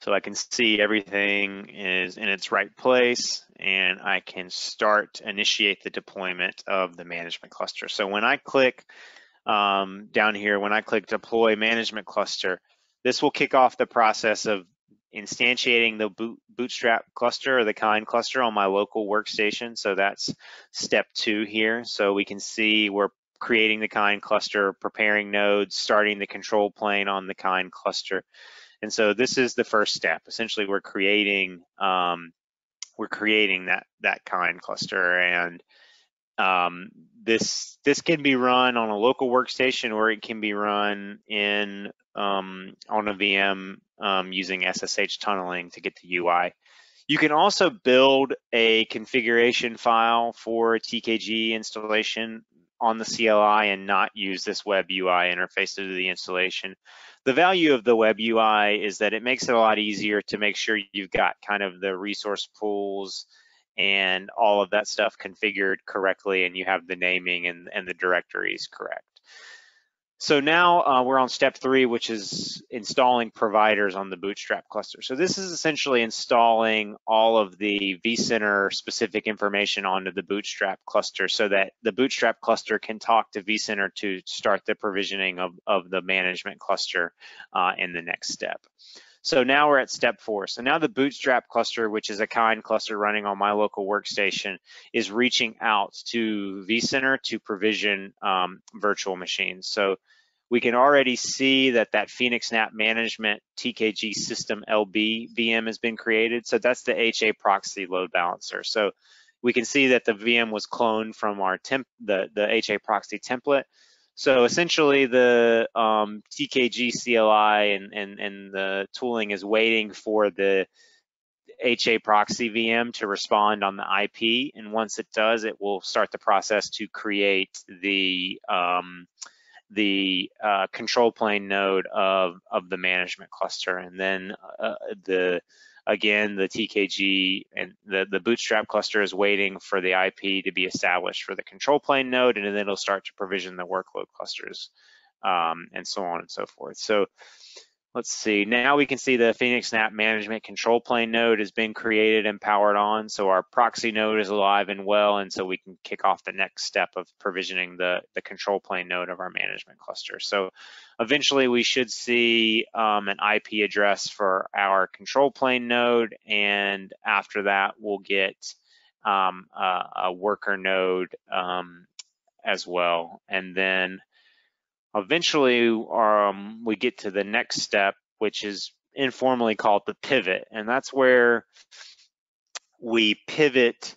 So I can see everything is in its right place, and I can initiate the deployment of the management cluster. So when I click down here, when I click deploy management cluster, this will kick off the process of instantiating the bootstrap cluster or the kind cluster on my local workstation. So that's step 2 here. So we can see we're creating the kind cluster, preparing nodes, starting the control plane on the kind cluster. And so this is the first step. Essentially, we're creating that kind cluster, and this can be run on a local workstation, or it can be run in on a VM using SSH tunneling to get the UI. You can also build a configuration file for a TKG installation on the CLI and not use this web UI interface to do the installation. The value of the web UI is that it makes it a lot easier to make sure you've got kind of the resource pools and all of that stuff configured correctly, and you have the naming and the directories correct. So now we're on step 3, which is installing providers on the Bootstrap cluster. So this is essentially installing all of the vCenter specific information onto the Bootstrap cluster so that the Bootstrap cluster can talk to vCenter to start the provisioning of the management cluster in the next step. So now we're at step 4. So now the Bootstrap cluster, which is a kind cluster running on my local workstation, is reaching out to vCenter to provision virtual machines. So we can already see that phoenixNAP management TKG system LB VM has been created. So that's the HA proxy load balancer. So we can see that the VM was cloned from our the HA proxy template. So essentially the TKG CLI and the tooling is waiting for the HA proxy VM to respond on the IP. And once it does, it will start the process to create the control plane node of the management cluster. And then again, the TKG and the Bootstrap cluster is waiting for the IP to be established for the control plane node, and then it'll start to provision the workload clusters, and so on and so forth. So let's see, now we can see the phoenixNAP management control plane node has been created and powered on. So our proxy node is alive and well, and so we can kick off the next step of provisioning the control plane node of our management cluster. So eventually we should see an IP address for our control plane node, and after that we'll get a worker node as well. And then eventually, we get to the next step, which is informally called the pivot, and that's where we pivot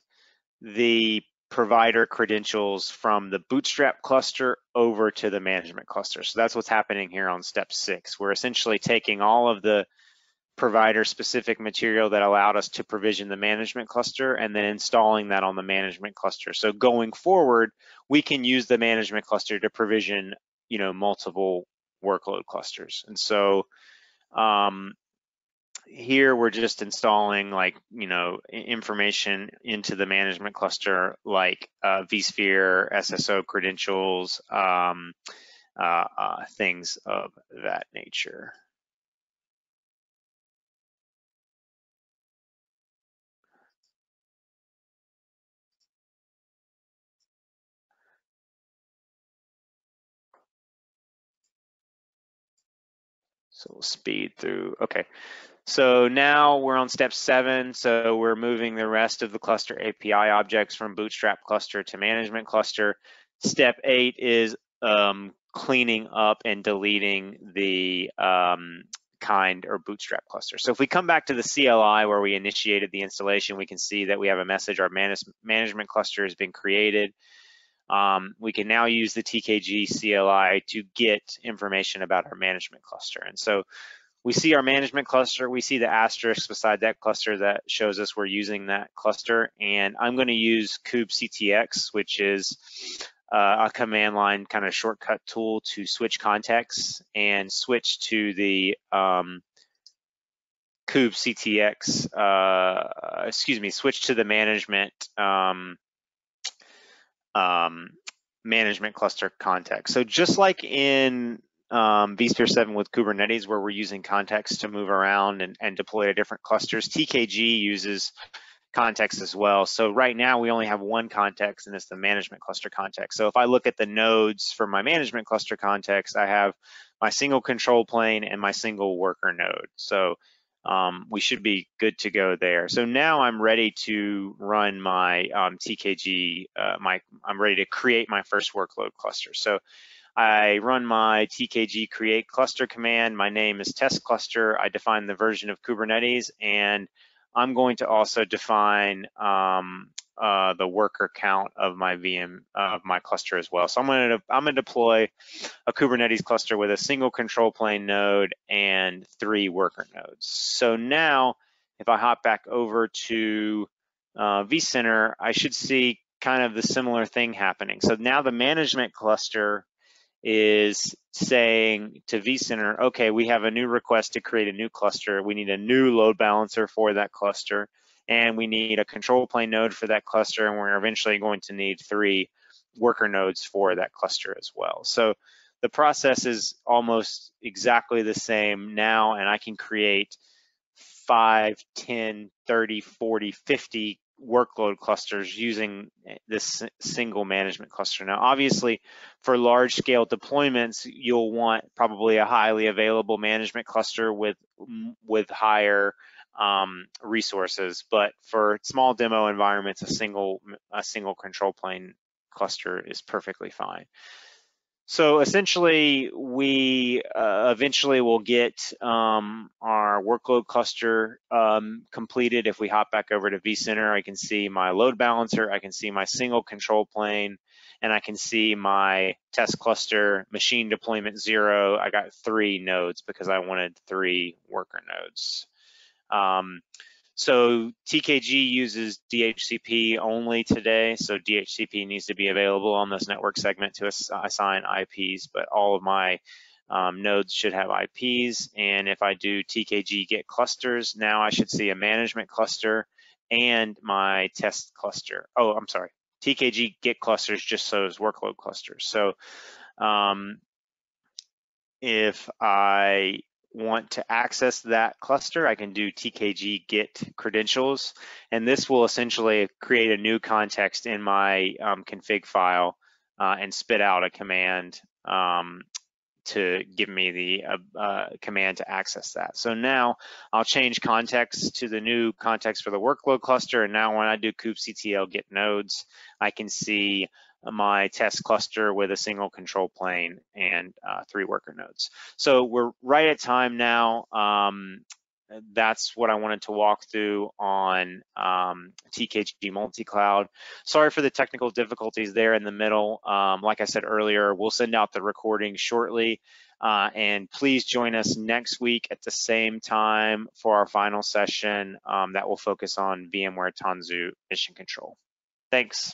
the provider credentials from the Bootstrap cluster over to the management cluster. So that's what's happening here on step 6. We're essentially taking all of the provider-specific material that allowed us to provision the management cluster and then installing that on the management cluster. So going forward, we can use the management cluster to provision multiple workload clusters. And so here we're just installing information into the management cluster like vSphere, SSO credentials, things of that nature. So we'll speed through. Okay. So now we're on step 7. So we're moving the rest of the cluster API objects from Bootstrap cluster to management cluster. Step 8 is cleaning up and deleting the kind or Bootstrap cluster. So if we come back to the CLI where we initiated the installation, we can see that we have a message, our management cluster has been created. We can now use the TKG CLI to get information about our management cluster. And so we see our management cluster, we see the asterisk beside that cluster that shows us we're using that cluster. And I'm going to use kubectx, which is a command line kind of shortcut tool to switch contexts and switch to the kubectx, switch to the management cluster context. So just like in vSphere 7 with Kubernetes, where we're using context to move around and deploy to different clusters, TKG uses context as well. So right now we only have one context, and it's the management cluster context. So if I look at the nodes for my management cluster context, I have my single control plane and my single worker node. So we should be good to go there. So now I'm ready to run my TKG, I'm ready to create my first workload cluster. So I run my TKG create cluster command. My name is test cluster. I define the version of Kubernetes, and I'm going to also define the worker count of my VM, of my cluster as well. So I'm gonna deploy a Kubernetes cluster with a single control plane node and 3 worker nodes. So now, if I hop back over to vCenter, I should see kind of the similar thing happening. So now the management cluster is saying to vCenter, okay, we have a new request to create a new cluster. We need a new load balancer for that cluster, and we need a control plane node for that cluster, and we're eventually going to need 3 worker nodes for that cluster as well. So the process is almost exactly the same now, and I can create 5, 10, 30, 40, 50 workload clusters using this single management cluster. Now, obviously, for large scale deployments, you'll want probably a highly available management cluster with higher resources. But for small demo environments, a single control plane cluster is perfectly fine. So essentially, we eventually will get our workload cluster completed. If we hop back over to vCenter, I can see my load balancer, I can see my single control plane, and I can see my test cluster, machine deployment 0. I got 3 nodes because I wanted 3 worker nodes. So TKG uses DHCP only today, so DHCP needs to be available on this network segment to assign IPs, but all of my nodes should have IPs. And if I do TKG get clusters, now I should see a management cluster and my test cluster. Oh, I'm sorry, TKG get clusters just so as workload clusters. So if I want to access that cluster, I can do TKG get credentials, and this will essentially create a new context in my config file and spit out a command to give me the command to access that. So now I'll change context to the new context for the workload cluster, and now when I do kubectl get nodes, I can see my test cluster with a single control plane and 3 worker nodes. So we're right at time now. That's what I wanted to walk through on TKG Multicloud. Sorry for the technical difficulties there in the middle. Like I said earlier, we'll send out the recording shortly. And please join us next week at the same time for our final session that will focus on VMware Tanzu Mission Control. Thanks.